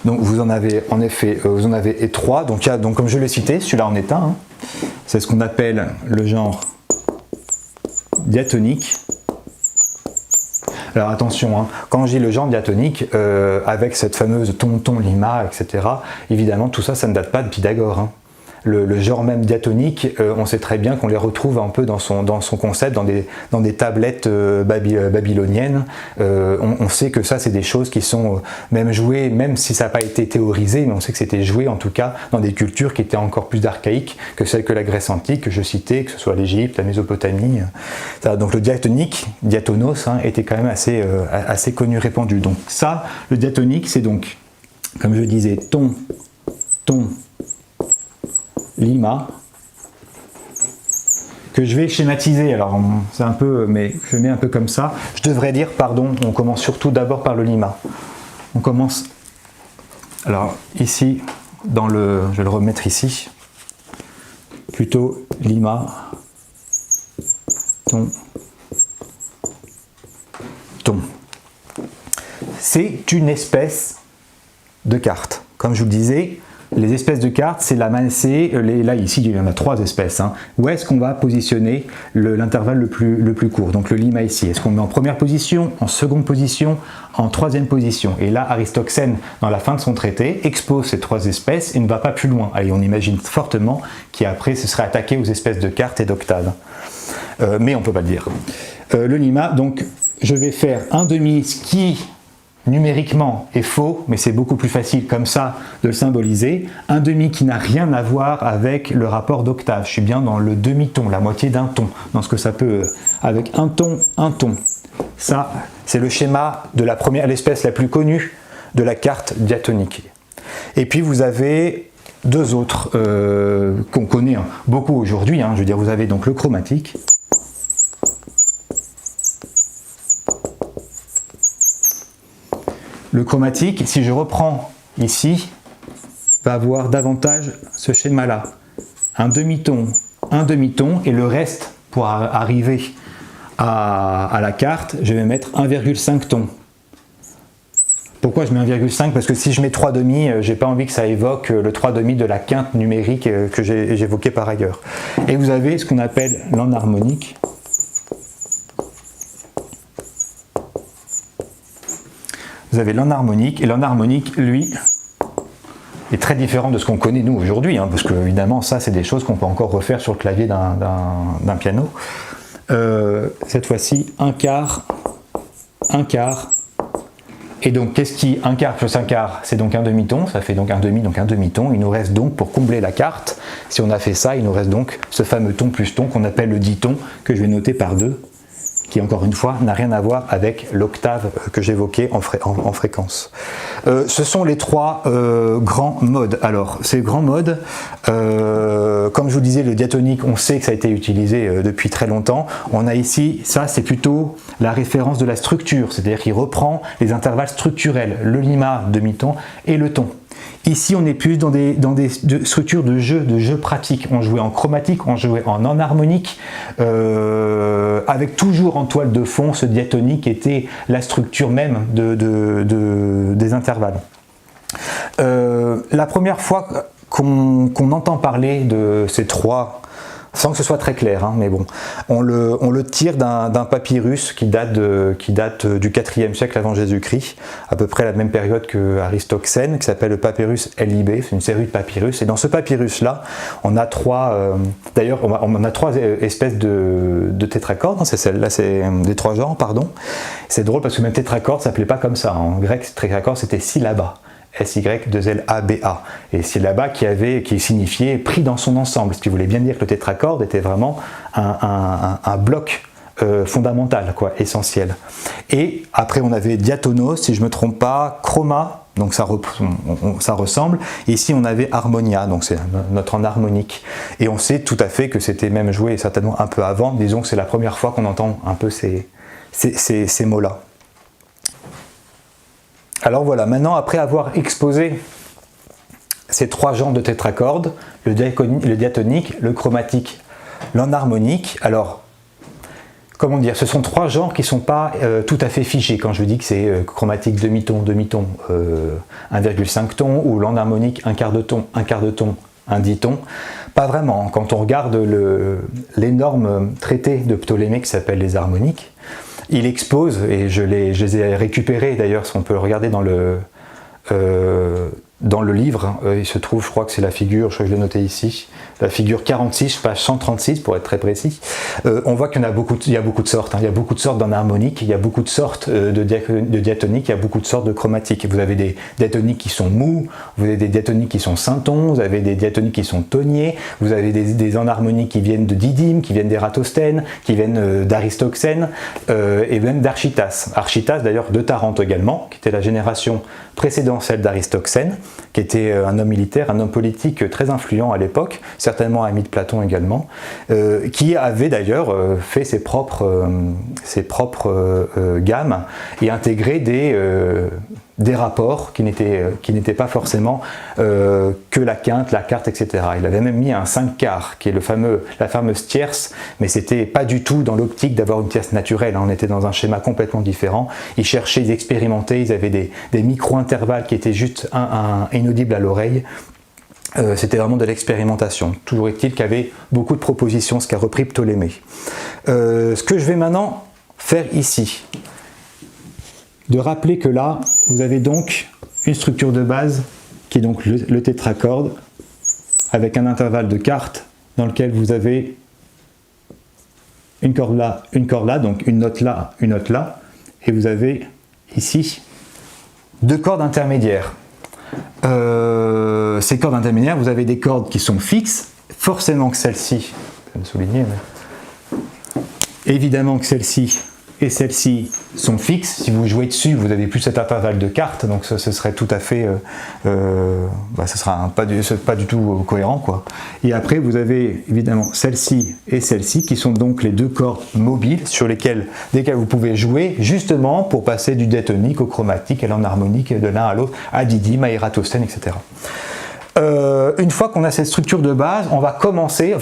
Donc vous en avez en effet, vous en avez 3, donc, comme je l'ai cité, celui-là en est un, hein. C'est ce qu'on appelle le genre diatonique. Alors attention, hein, quand je dis le genre diatonique, avec cette fameuse ton, lima, etc., évidemment tout ça, ça ne date pas de Pythagore. Hein. Le genre même diatonique, on sait très bien qu'on les retrouve un peu dans son concept, dans des tablettes babyloniennes. On sait que ça, c'est des choses qui sont même jouées, même si ça n'a pas été théorisé, mais on sait que c'était joué en tout cas dans des cultures qui étaient encore plus archaïques que celles que la Grèce antique, que je citais, que ce soit l'Égypte, la Mésopotamie. Donc le diatonique, diatonos, hein, était quand même assez connu, répandu. Donc ça, le diatonique, c'est donc, comme je disais, ton, lima, que je vais schématiser, alors c'est un peu, mais je mets un peu comme ça, je devrais dire, pardon, on commence surtout d'abord par le lima. On commence, alors ici, je vais le remettre ici, plutôt lima, ton. C'est une espèce de carte, comme je vous le disais. Les espèces de cartes, là ici il y en a 3 espèces. Hein. Où est-ce qu'on va positionner l'intervalle le plus court? Donc le lima ici. Est-ce qu'on met en première position, en seconde position, en troisième position? Et là Aristoxène, dans la fin de son traité, expose ces 3 espèces et ne va pas plus loin. Allez, on imagine fortement qu'après ce serait attaqué aux espèces de cartes et d'octaves. Mais on ne peut pas le dire. Le lima, donc je vais faire un demi, ce qui numériquement est faux, mais c'est beaucoup plus facile comme ça de le symboliser. Un demi qui n'a rien à voir avec le rapport d'octave. Je suis bien dans le demi-ton, la moitié d'un ton, dans ce que ça peut... avec un ton. Ça, c'est le schéma de l'espèce la plus connue de la carte diatonique. Et puis vous avez 2 autres qu'on connaît beaucoup aujourd'hui. Hein. Je veux dire, vous avez donc le chromatique. Le chromatique, si je reprends ici, va avoir davantage ce schéma-là. Un demi-ton, et le reste, pour arriver à la carte, je vais mettre 1,5 ton. Pourquoi je mets 1,5? Parce que si je mets 3,5, j'ai pas envie que ça évoque le 3,5 de la quinte numérique que j'évoquais par ailleurs. Et vous avez ce qu'on appelle l'enharmonique. Vous avez l'enharmonique, et l'enharmonique, lui, est très différent de ce qu'on connaît nous aujourd'hui, hein, parce que évidemment ça c'est des choses qu'on peut encore refaire sur le clavier d'un piano. Cette fois-ci, un quart, et donc qu'est-ce qui, un quart plus un quart, c'est donc un demi-ton, ça fait donc un demi, donc un demi-ton. Il nous reste donc, pour combler la carte, si on a fait ça, il nous reste donc ce fameux ton plus ton qu'on appelle le diton, que je vais noter par 2, qui encore une fois n'a rien à voir avec l'octave que j'évoquais en fréquence. Ce sont les 3 grands modes. Alors ces grands modes, comme je vous disais, le diatonique, on sait que ça a été utilisé depuis très longtemps. On a ici, ça c'est plutôt la référence de la structure, c'est-à-dire qu'il reprend les intervalles structurels, le lima, demi-ton, et le ton. Ici, on est plus dans des structures de jeu pratique. On jouait en chromatique, on jouait en enharmonique, avec toujours en toile de fond ce diatonique qui était la structure même des intervalles. La première fois qu'on entend parler de ces 3, sans que ce soit très clair, hein, mais bon, on le tire d'un papyrus qui date du 4e siècle avant Jésus-Christ, à peu près la même période que Aristoxène, qui s'appelle le papyrus LIB, c'est une série de papyrus, et dans ce papyrus-là, on a 3, d'ailleurs, on a 3 espèces de tétracordes, hein, c'est celle-là, c'est des 3 genres, pardon. C'est drôle parce que même tétracorde, ça s'appelait pas comme ça, en grec, tétracorde, c'était syllaba. SY2LABA, et syllaba qui signifiait pris dans son ensemble, ce qui voulait bien dire que le tétracorde était vraiment un bloc fondamental, quoi, essentiel. Et après on avait diatonos, si je ne me trompe pas, chroma, donc ça ressemble, et ici on avait harmonia, donc c'est notre enharmonique, et on sait tout à fait que c'était même joué certainement un peu avant, disons que c'est la première fois qu'on entend un peu ces mots-là. Alors voilà, maintenant après avoir exposé ces 3 genres de tétracordes, le diatonique, le chromatique, l'enharmonique, alors comment dire, ce sont 3 genres qui ne sont pas tout à fait figés. Quand je dis que c'est chromatique demi-ton, 1,5 ton, ou l'enharmonique un quart de ton, un diton, pas vraiment. Quand on regarde l'énorme traité de Ptolémée qui s'appelle les harmoniques, il expose, et je les ai récupérés d'ailleurs, on peut le regarder dans le livre, il se trouve, je crois que c'est la figure, je crois que je l'ai noté ici, la figure 46, page 136 pour être très précis. On voit qu'il y a beaucoup de sortes, hein. Il y a beaucoup de sortes d'enharmoniques, il y a beaucoup de sortes de diatoniques, il y a beaucoup de sortes de chromatiques. Vous avez des diatoniques qui sont mous, vous avez des diatoniques qui sont syntons, vous avez des diatoniques qui sont toniers, vous avez des enharmoniques qui viennent de Didyme, qui viennent d'Ératosthène, qui viennent d'Aristoxène, et même d'Archytas. Archytas d'ailleurs de Tarente également, qui était la génération précédant celle d'Aristoxène, qui était un homme militaire, un homme politique très influent à l'époque, certainement ami de Platon également, qui avait d'ailleurs fait ses propres gammes et intégré des rapports qui n'étaient pas forcément que la quinte, la quarte, etc. Il avait même mis un 5 quarts, qui est la fameuse tierce, mais c'était pas du tout dans l'optique d'avoir une tierce naturelle, hein. On était dans un schéma complètement différent. Ils cherchaient, ils expérimentaient, ils avaient des micro-intervalles qui étaient juste inaudibles à l'oreille. C'était vraiment de l'expérimentation. Toujours est-il qu'il y avait beaucoup de propositions, ce qu'a repris Ptolémée. Ce que je vais maintenant faire ici, de rappeler que là, vous avez donc une structure de base qui est donc le tétracorde, avec un intervalle de quarte dans lequel vous avez une corde là, donc une note là, et vous avez ici 2 cordes intermédiaires. Ces cordes intermédiaires, vous avez des cordes qui sont fixes, forcément que celle-ci, je vais me souligner, mais évidemment que celle-ci et celles-ci sont fixes. Si vous jouez dessus, vous n'avez plus cet intervalle de quarte, donc ce serait tout à fait, ce sera pas du tout cohérent, quoi. Et après, vous avez évidemment celle-ci et celle-ci, qui sont donc les 2 cordes mobiles sur lesquelles vous pouvez jouer, justement pour passer du diatonique au chromatique, à l'enharmonique, de l'un à l'autre, à Didyme, à Ératosthène, etc. Une fois qu'on a cette structure de base, on va commencer.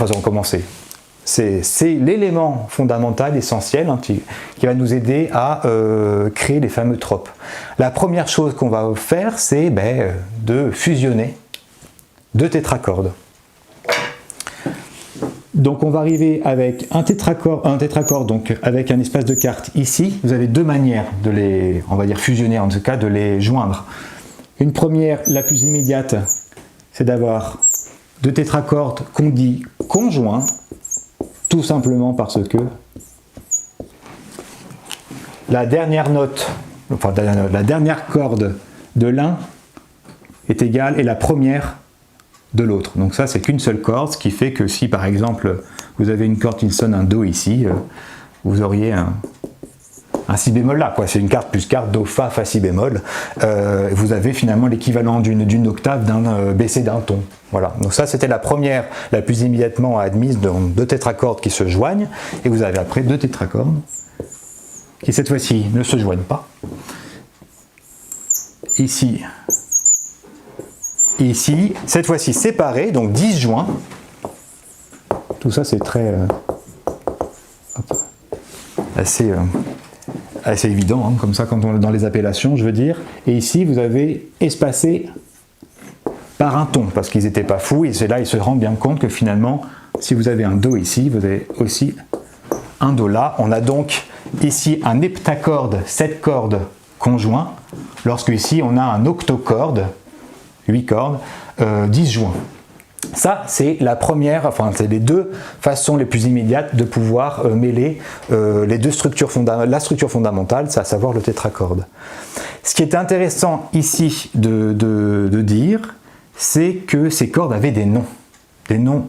C'est l'élément fondamental, essentiel, hein, qui va nous aider à créer les fameux tropes. La première chose qu'on va faire, c'est de fusionner deux tétracordes. Donc on va arriver avec un tétracorde donc avec un espace de quarte ici. Vous avez deux manières de les, on va dire fusionner, en tout cas de les joindre. Une première, la plus immédiate, c'est d'avoir deux tétracordes qu'on dit conjoints, tout simplement parce que la dernière note, enfin la dernière corde de l'un est égale et la première de l'autre. Donc ça, c'est qu'une seule corde, ce qui fait que si par exemple vous avez une corde qui sonne un Do ici, vous auriez un Si bémol là, quoi. C'est une carte plus carte, Do, Fa, Fa, Si bémol. Vous avez finalement l'équivalent d'une octave d'un baissé d'un ton. Voilà. Donc ça, c'était la première, la plus immédiatement admise, donc deux tétracordes qui se joignent, et vous avez après deux tétracordes qui cette fois-ci ne se joignent pas. Ici, ici, cette fois-ci séparés, donc disjoints. Tout ça, c'est très assez évident, hein, comme ça, quand on est dans les appellations, je veux dire. Et ici, vous avez espacé par un ton, parce qu'ils n'étaient pas fous, et c'est là, ils se rendent bien compte que finalement, si vous avez un Do ici, vous avez aussi un Do là. On a donc ici un heptacorde, 7 cordes conjoints, lorsque ici, on a un octocorde, 8 cordes, disjoints. Ça, c'est la première, enfin, c'est les deux façons les plus immédiates de pouvoir mêler les deux structures la structure fondamentale, c'est à savoir le tétracorde. Ce qui est intéressant ici de dire, c'est que ces cordes avaient des noms,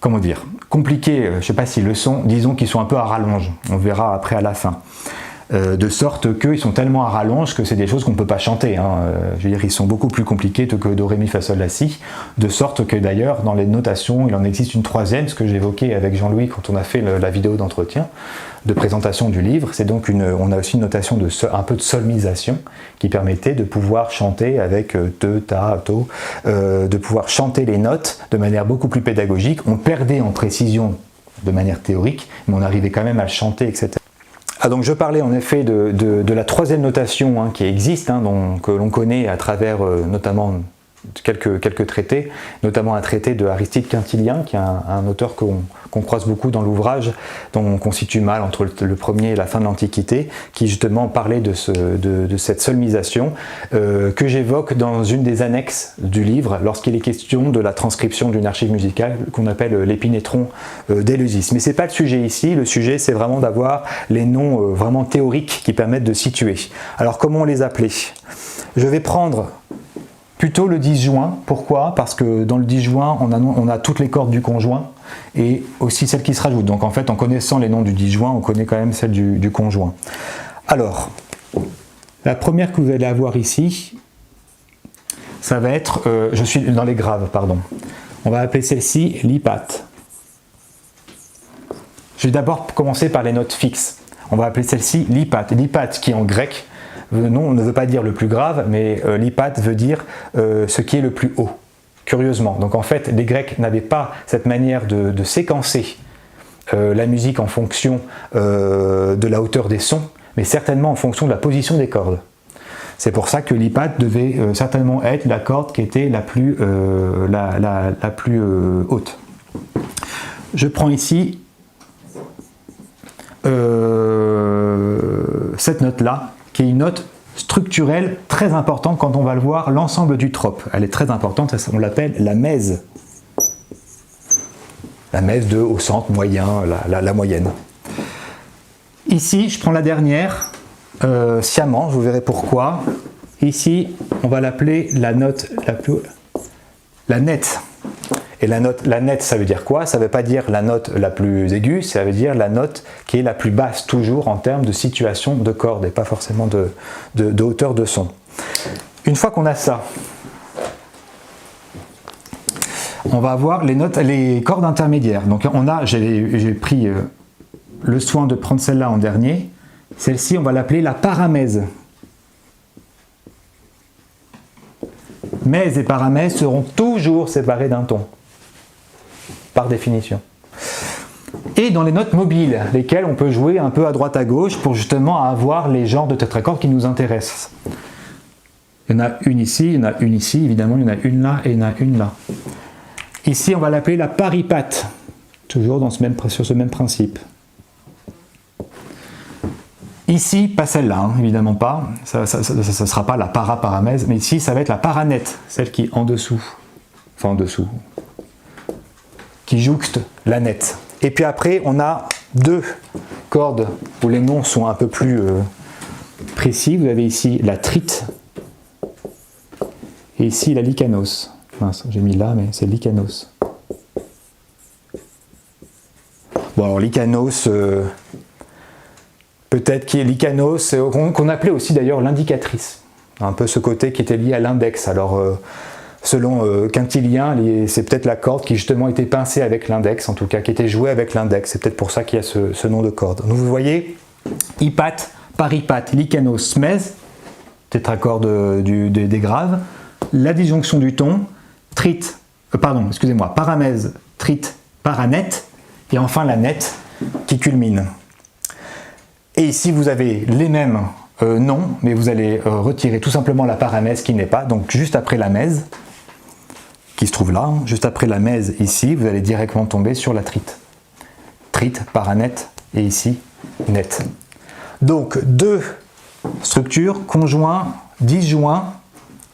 comment dire, compliqués, je ne sais pas s'ils le sont, disons qu'ils sont un peu à rallonge, on verra après à la fin. De sorte qu'ils sont tellement à rallonge que c'est des choses qu'on ne peut pas chanter. Hein. Je veux dire, ils sont beaucoup plus compliqués que Do, Ré, Mi, Fa, Sol, La, Si. De sorte que d'ailleurs, dans les notations, il en existe une troisième, ce que j'évoquais avec Jean-Louis quand on a fait la vidéo d'entretien, de présentation du livre. C'est donc on a aussi une notation un peu de solmisation qui permettait de pouvoir chanter avec te, ta, to, de pouvoir chanter les notes de manière beaucoup plus pédagogique. On perdait en précision de manière théorique, mais on arrivait quand même à le chanter, etc. Ah, donc je parlais en effet de la troisième notation qui existe, que l'on connaît à travers notamment quelques traités, notamment un traité de Aristide Quintilien, qui est un auteur qu'on croise beaucoup dans l'ouvrage, dont on constitue mal entre le premier et la fin de l'Antiquité, qui justement parlait de cette solmisation que j'évoque dans une des annexes du livre, lorsqu'il est question de la transcription d'une archive musicale qu'on appelle l'épinétron d'Éleusis. Mais ce n'est pas le sujet ici, le sujet c'est vraiment d'avoir les noms vraiment théoriques qui permettent de situer. Alors comment on les appelait? Je vais prendre plutôt le disjoint. Pourquoi? Parce que dans le disjoint, on a toutes les cordes du conjoint et aussi celles qui se rajoutent. Donc en fait, en connaissant les noms du disjoint, on connaît quand même celles du conjoint. Alors, la première que vous allez avoir ici, ça va être, je suis dans les graves, pardon. On va appeler celle-ci l'hypate. Je vais d'abord commencer par les notes fixes. On va appeler celle-ci l'hypate. L'hypate qui en grec, non, ne veut pas dire le plus grave, mais l'hypate veut dire ce qui est le plus haut, curieusement. Donc en fait, les Grecs n'avaient pas cette manière de séquencer la musique en fonction de la hauteur des sons, mais certainement en fonction de la position des cordes. C'est pour ça que l'hypate devait certainement être la corde qui était la plus haute. Je prends ici cette note-là, qui est une note structurelle très importante quand on va le voir, l'ensemble du trope. Elle est très importante, on l'appelle la mèse. La mèse de au centre, moyen, la moyenne. Ici, je prends la dernière, sciemment, vous verrez pourquoi. Ici, on va l'appeler la note la nette. Et la nette, ça veut dire quoi? Ça ne veut pas dire la note la plus aiguë, ça veut dire la note qui est la plus basse, toujours en termes de situation de corde et pas forcément de hauteur de son. Une fois qu'on a ça, on va avoir les cordes intermédiaires. Donc j'ai pris le soin de prendre celle-là en dernier. Celle-ci, on va l'appeler la paramèse. Mèse et paramèse seront toujours séparés d'un ton, par définition. et dans les notes mobiles, lesquelles on peut jouer un peu à droite à gauche pour justement avoir les genres de tétracorde qui nous intéressent. Il y en a une ici, il y en a une ici, évidemment il y en a une là et il y en a une là. Ici on va l'appeler la paripate, toujours sur ce même principe. Ici, pas celle-là, hein, évidemment pas, ça ne sera pas la para-paramèse, mais ici ça va être la paranette, celle qui est en dessous, enfin en dessous, qui jouxte la nette. Et puis après, on a deux cordes où les noms sont un peu plus précis. Vous avez ici la trite et ici la lycanos. Mince, j'ai mis là, mais c'est lycanos. Bon, alors lycanos, peut-être qu'il est lycanos, qu'on appelait aussi d'ailleurs l'indicatrice. Un peu ce côté qui était lié à l'index. Alors, selon Quintilien, c'est peut-être la corde qui justement était pincée avec l'index, en tout cas qui était jouée avec l'index. C'est peut-être pour ça qu'il y a ce nom de corde. Donc vous voyez, hypate, paripate, lycanos, mèse, tétracorde des graves, la disjonction du ton, trite, paramèse, trite, paranette, et enfin la nette qui culmine. Et ici vous avez les mêmes noms, mais vous allez retirer tout simplement la paramèse qui n'est pas, donc juste après la mèse, qui se trouve là, hein, juste après la mèse ici, vous allez directement tomber sur la trite. Trite, paranette, et ici, net. Donc deux structures, conjoints, disjoints,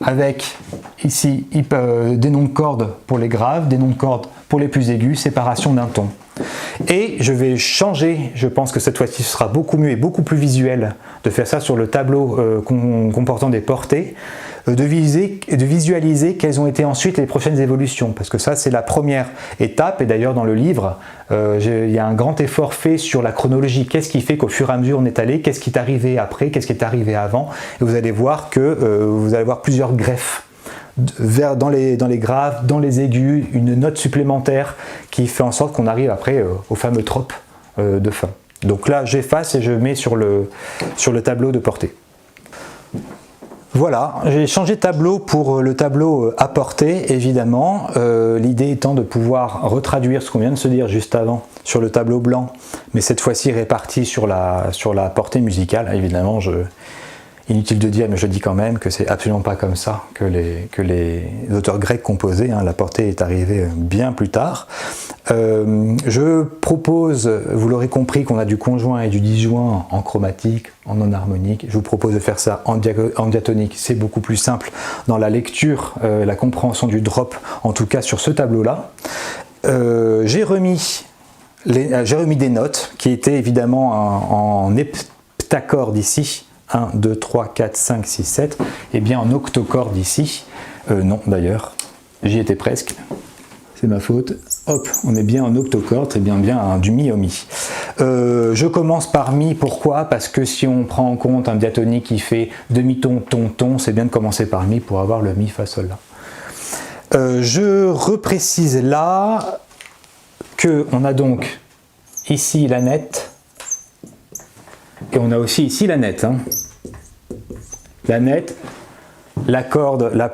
avec ici des noms de cordes pour les graves, des noms de cordes pour les plus aigus, séparation d'un ton. Et je vais changer, je pense que cette fois-ci ce sera beaucoup mieux et beaucoup plus visuel de faire ça sur le tableau comportant des portées, de visualiser quelles ont été ensuite les prochaines évolutions, parce que ça c'est la première étape, et d'ailleurs dans le livre il y a un grand effort fait sur la chronologie, qu'est-ce qui fait qu'au fur et à mesure on est allé, qu'est-ce qui est arrivé après, qu'est-ce qui est arrivé avant, et vous allez voir que vous allez voir plusieurs greffes dans les graves, dans les aigus, une note supplémentaire qui fait en sorte qu'on arrive après au fameux trope de fin. Donc là j'efface et je mets sur le tableau de portée. Voilà, j'ai changé de tableau pour le tableau à portée, évidemment, l'idée étant de pouvoir retraduire ce qu'on vient de se dire juste avant sur le tableau blanc, mais cette fois-ci réparti sur la portée musicale. Évidemment, inutile de dire, mais je dis quand même que c'est absolument pas comme ça que les auteurs grecs composaient, hein. La portée est arrivée bien plus tard. Je propose, vous l'aurez compris, qu'on a du conjoint et du disjoint en chromatique, en non harmonique. Je vous propose de faire ça en diatonique, c'est beaucoup plus simple dans la lecture, la compréhension du drop, en tout cas sur ce tableau-là. J'ai remis des notes qui étaient évidemment en heptacorde ici. 1, 2, 3, 4, 5, 6, 7, et bien en octocorde ici. Non d'ailleurs, j'y étais presque, c'est ma faute. Hop, on est bien en octocorde, c'est bien du mi au mi. Je commence par mi, pourquoi? Parce que si on prend en compte un diatonique qui fait demi-ton, ton, ton, c'est bien de commencer par mi pour avoir le mi, fa, sol, la. Je reprécise là qu'on a donc ici la nette, et on a aussi ici la nette. Hein. La nette, la corde la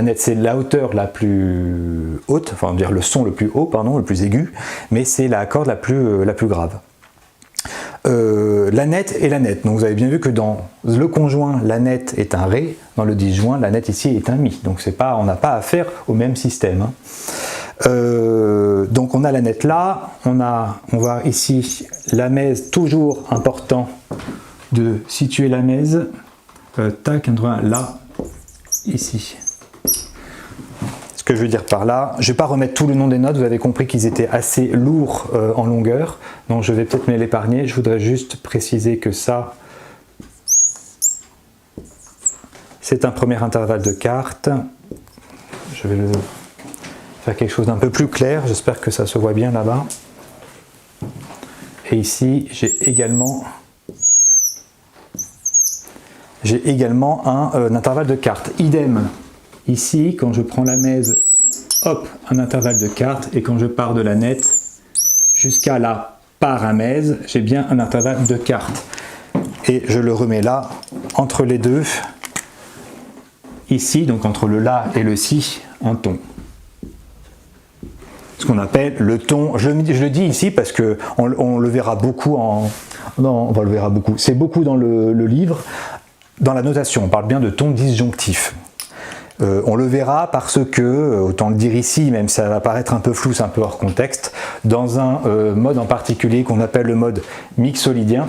nette c'est la hauteur la plus haute, enfin dire le son le plus haut, pardon, le plus aigu, mais c'est la corde la plus grave. La nette et la nette. Donc vous avez bien vu que dans le conjoint, la nette est un ré, dans le disjoint, la nette ici est un mi. Donc on n'a pas affaire au même système. Hein. Donc on a la nette là, on va ici la mèse, toujours important de situer la mèse, tac, là, ici. Ce que je veux dire par là, je ne vais pas remettre tout le nom des notes, vous avez compris qu'ils étaient assez lourds en longueur, donc je vais peut-être me l'épargner, je voudrais juste préciser que ça, c'est un premier intervalle de quarte, je vais le faire quelque chose d'un peu plus clair, j'espère que ça se voit bien là-bas. Et ici, j'ai également un intervalle de quarte. Idem, ici, quand je prends la mèse, hop, un intervalle de quarte, et quand je pars de la nette jusqu'à la paramèse, j'ai bien un intervalle de quarte. Et je le remets là, entre les deux, ici, donc entre le la et le si, en ton. ce qu'on appelle le ton. Je le dis ici parce que on le verra beaucoup c'est beaucoup dans le livre, dans la notation, on parle bien de ton disjonctif. On le verra parce que, autant le dire ici, même ça va paraître un peu flou, c'est un peu hors contexte, dans un mode en particulier qu'on appelle le mode mixolydien,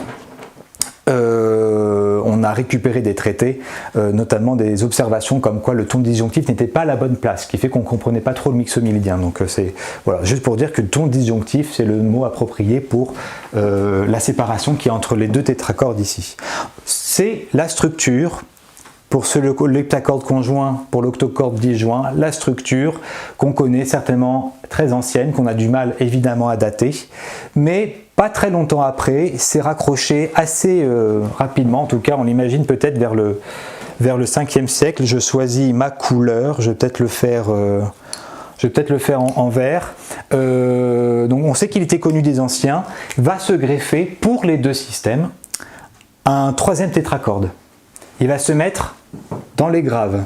on a récupéré des traités, notamment des observations comme quoi le ton disjonctif n'était pas à la bonne place, ce qui fait qu'on ne comprenait pas trop le mixomylidien. Donc c'est voilà, juste pour dire que le ton disjonctif, c'est le mot approprié pour la séparation qui est entre les deux tétracordes ici. C'est la structure. Pour l'heptacorde conjoint, pour l'octocorde disjoint, la structure qu'on connaît certainement très ancienne, qu'on a du mal évidemment à dater, mais pas très longtemps après, c'est raccroché assez rapidement, en tout cas on l'imagine peut-être vers le 5e siècle. Je choisis ma couleur, je vais peut-être le faire en vert. Donc on sait qu'il était connu des anciens, va se greffer pour les deux systèmes un 3e tétracorde. Il va se mettre dans les graves.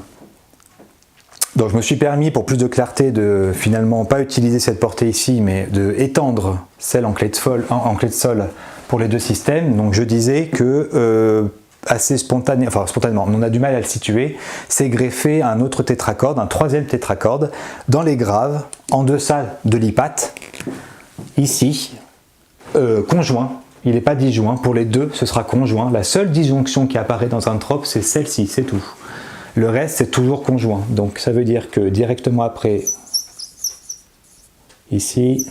Donc je me suis permis, pour plus de clarté, de finalement pas utiliser cette portée ici, mais de étendre celle en clé de sol pour les deux systèmes. Donc je disais que assez spontanément, on a du mal à le situer, c'est greffer un autre tétracorde, un 3e tétracorde, dans les graves, en deçà de l'hypate, ici, conjoint. Il n'est pas disjoint, pour les deux ce sera conjoint. La seule disjonction qui apparaît dans un trope, c'est celle-ci, c'est tout. Le reste c'est toujours conjoint, donc ça veut dire que directement après, ici,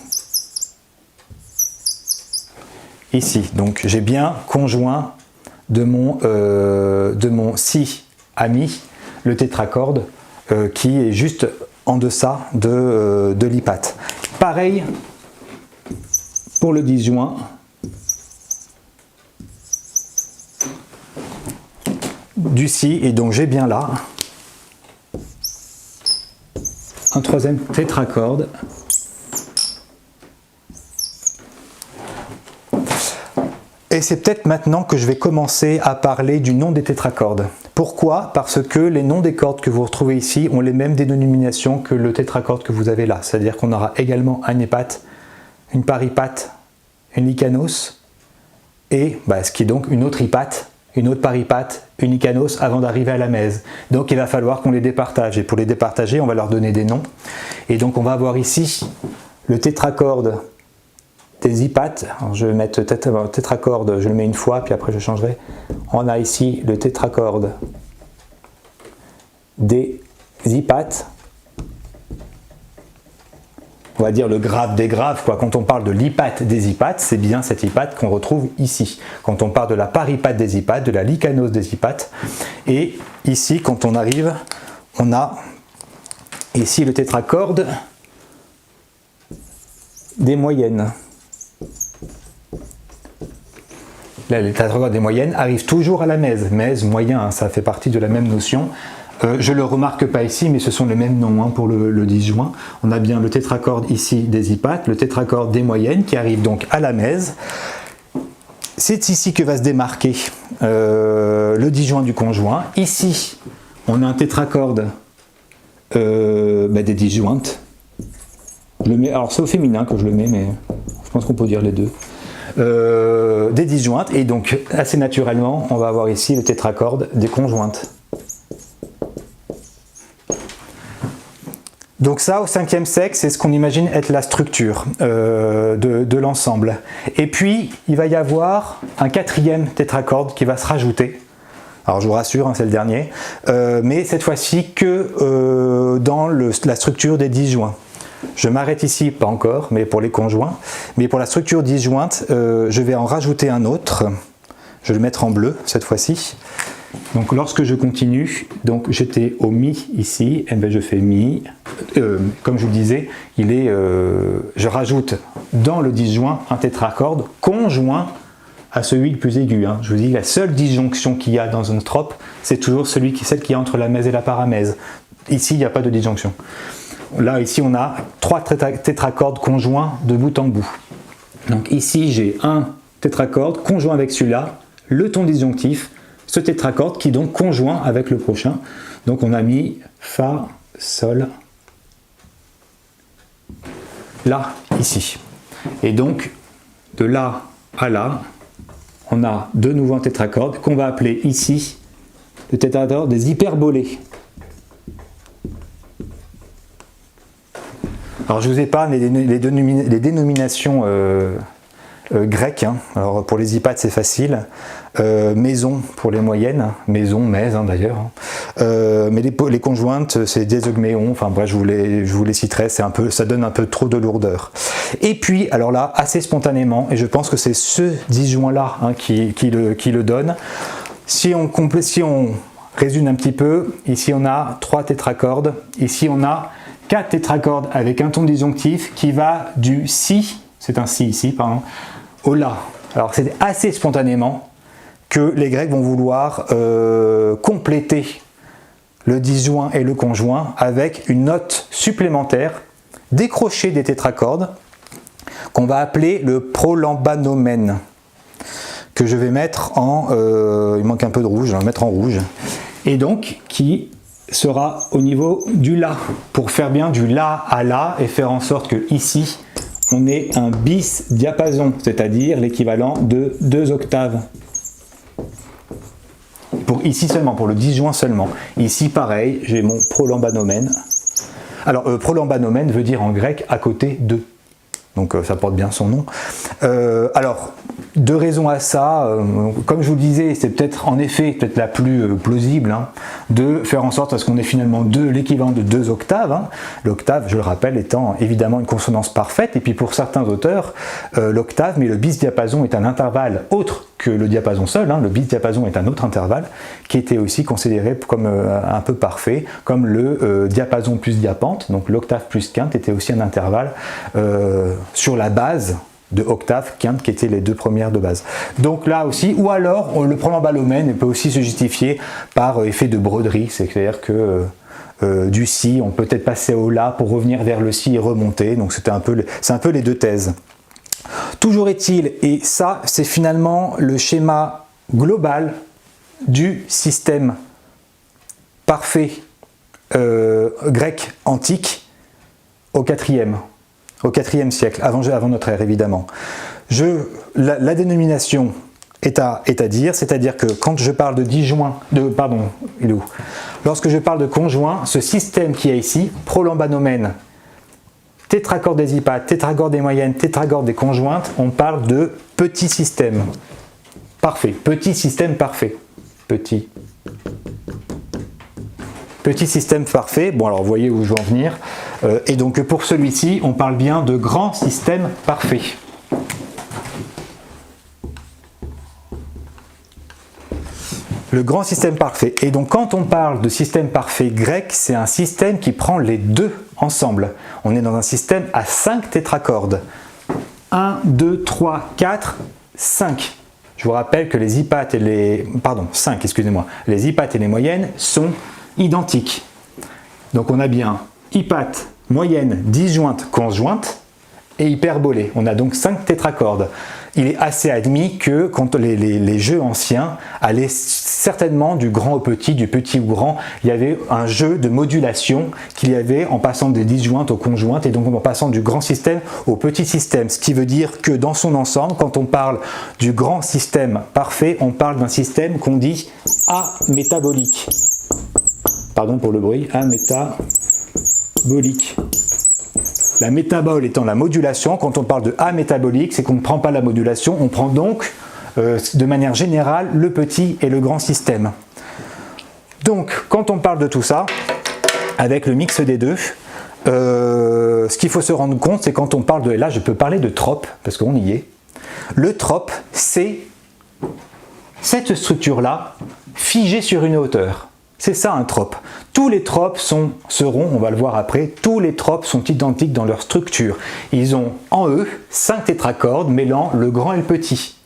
donc j'ai bien conjoint de mon si ami, le tétracorde, qui est juste en deçà de l'hypate. Pareil pour le disjoint. Du si, et donc j'ai bien là un 3e tétracorde et c'est peut-être maintenant que je vais commencer à parler du nom des tétracordes. Pourquoi? Parce que les noms des cordes que vous retrouvez ici ont les mêmes dénominations que le tétracorde que vous avez là, c'est-à-dire qu'on aura également un hépate, une paripate, une lycanos et ce qui est donc une autre hypate, une autre paripate, une lycanos avant d'arriver à la mèse. Donc il va falloir qu'on les départage, et pour les départager on va leur donner des noms. Et donc on va avoir ici le tétracorde des hypates. Alors je vais mettre tétracorde, je le mets une fois puis après je changerai. On a ici le tétracorde des hypates. On va dire le grave des graves, quoi. Quand on parle de l'hypate des hypates, c'est bien cette hypate qu'on retrouve ici. Quand on parle de la paripate des hypates, de la lycanos des hypates, et ici, quand on arrive, on a ici le tétracorde des moyennes. Là, le tétracorde des moyennes arrive toujours à la mèse. Mèse, moyen, hein, ça fait partie de la même notion. Je ne le remarque pas ici, mais ce sont les mêmes noms hein, pour le disjoint. On a bien le tétracorde ici des hypates, le tétracorde des moyennes qui arrive donc à la mèse. C'est ici que va se démarquer le disjoint du conjoint. Ici, on a un tétracorde des disjointes. Je le mets, alors c'est au féminin que je le mets, mais je pense qu'on peut dire les deux. Des disjointes, et donc assez naturellement, on va avoir ici le tétracorde des conjointes. Donc ça, au 5e siècle, c'est ce qu'on imagine être la structure de l'ensemble. Et puis, il va y avoir un 4e tétracorde qui va se rajouter. Alors je vous rassure, hein, c'est le dernier. Mais cette fois-ci que dans la structure des disjoints. Je m'arrête ici, pas encore, mais pour les conjoints. Mais pour la structure disjointe, je vais en rajouter un autre. Je vais le mettre en bleu cette fois-ci. Donc lorsque je continue, donc j'étais au mi ici, et bien je fais mi, comme je vous le disais, je rajoute dans le disjoint un tétracorde conjoint à celui le plus aigu. Hein. Je vous dis, la seule disjonction qu'il y a dans un trope, c'est toujours celle qui est entre la mèse et la paramèse. Ici, il n'y a pas de disjonction. Là, ici, on a 3 tétracordes conjoints de bout en bout. Donc ici, j'ai un tétracorde conjoint avec celui-là, le ton disjonctif, ce tétracorde qui est donc conjoint avec le prochain. Donc on a mis Fa, Sol, là, ici. Et donc, de là à là, on a de nouveau un tétracordes qu'on va appeler ici le tétracordes des hyperbolés. Alors je vous épargne les dénominations grecques. Hein. Alors pour les hypates c'est facile. Maison pour les moyennes, maison, mèse hein, d'ailleurs. Mais les conjointes c'est désogméon. Enfin bref, je vous les citerai. Ça donne un peu trop de lourdeur. Et puis alors là assez spontanément, et je pense que c'est ce disjoint là hein, qui le donne. Si on résume un petit peu, ici on a 3 tétracordes, ici on a 4 tétracordes avec un ton disjonctif qui va du si, c'est un si ici, pardon, au la. Alors c'est assez spontanément que les Grecs vont vouloir compléter le disjoint et le conjoint avec une note supplémentaire décrochée des tétracordes qu'on va appeler le prolambanomène, que je vais mettre en, il manque un peu de rouge, je vais le mettre en rouge, et donc qui sera au niveau du La, pour faire bien du La à La et faire en sorte que ici on ait un bis diapason, c'est-à-dire l'équivalent de 2 octaves. Pour ici seulement, pour le disjoint seulement. Ici pareil, j'ai mon prolambanomène. Alors prolambanomène veut dire en grec à côté de. Donc ça porte bien son nom. Alors, 2 raisons à ça. Comme je vous le disais, c'est peut-être en effet la plus plausible hein, de faire en sorte à ce qu'on ait finalement l'équivalent de 2 octaves. Hein. L'octave, je le rappelle, étant évidemment une consonance parfaite. Et puis pour certains auteurs, l'octave, mais le bis diapason est un intervalle autre que le diapason seul. Hein. Le bis diapason est un autre intervalle qui était aussi considéré comme un peu parfait, comme le diapason plus diapente. Donc l'octave plus quinte était aussi un intervalle sur la base de octave, quinte, qui étaient les 2 premières de base. Donc là aussi, ou alors le prolambalomène peut aussi se justifier par effet de broderie, c'est-à-dire que du si, on peut peut-être passer au la pour revenir vers le si et remonter, donc c'est un peu les 2 thèses. Toujours est-il, et ça c'est finalement le schéma global du système parfait grec antique au 4e siècle, avant notre ère évidemment. La dénomination est à dire, c'est-à-dire que quand je parle de disjoint, lorsque je parle de conjoint, ce système qui est ici, prolambanomène, tétracorde des hypates, tétracorde des moyennes, tétracorde des conjointes, on parle de petit système parfait, petit système parfait, petit système parfait. Bon alors vous voyez où je veux en venir. Et donc pour celui-ci, on parle bien de grand système parfait. Le grand système parfait. Et donc quand on parle de système parfait grec, c'est un système qui prend les 2 ensemble. On est dans un système à 5 tétracordes. 1, 2, 3, 4, 5. Je vous rappelle que les hypates et les... Pardon, 5, excusez-moi. Les hypates et les moyennes sont identiques. Donc on a bien hypate, moyenne, disjointe, conjointe et hyperbolée. On a donc 5 tétracordes. Il est assez admis que quand les jeux anciens allaient certainement du grand au petit, du petit au grand, il y avait un jeu de modulation qu'il y avait en passant des disjointes aux conjointes et donc en passant du grand système au petit système. Ce qui veut dire que dans son ensemble, quand on parle du grand système parfait, on parle d'un système qu'on dit amétabolique. Pardon pour le bruit, amétabolique. La métabole étant la modulation, quand on parle de amétabolique, c'est qu'on ne prend pas la modulation, on prend donc de manière générale le petit et le grand système. Donc quand on parle de tout ça, avec le mix des 2, ce qu'il faut se rendre compte, c'est quand on parle de... Là je peux parler de trope, parce qu'on y est. Le trope, c'est cette structure-là, figée sur une hauteur. C'est ça un trope. Tous les tropes seront, on va le voir après, tous les tropes sont identiques dans leur structure. Ils ont en eux 5 tétracordes mêlant le grand et le petit.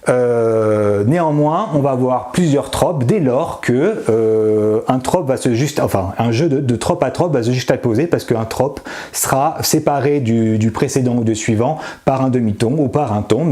Néanmoins, on va avoir plusieurs tropes dès lors que un jeu de trope à trope va se juxtaposer parce qu'un trope sera séparé du précédent ou du suivant par un demi-ton ou par un ton.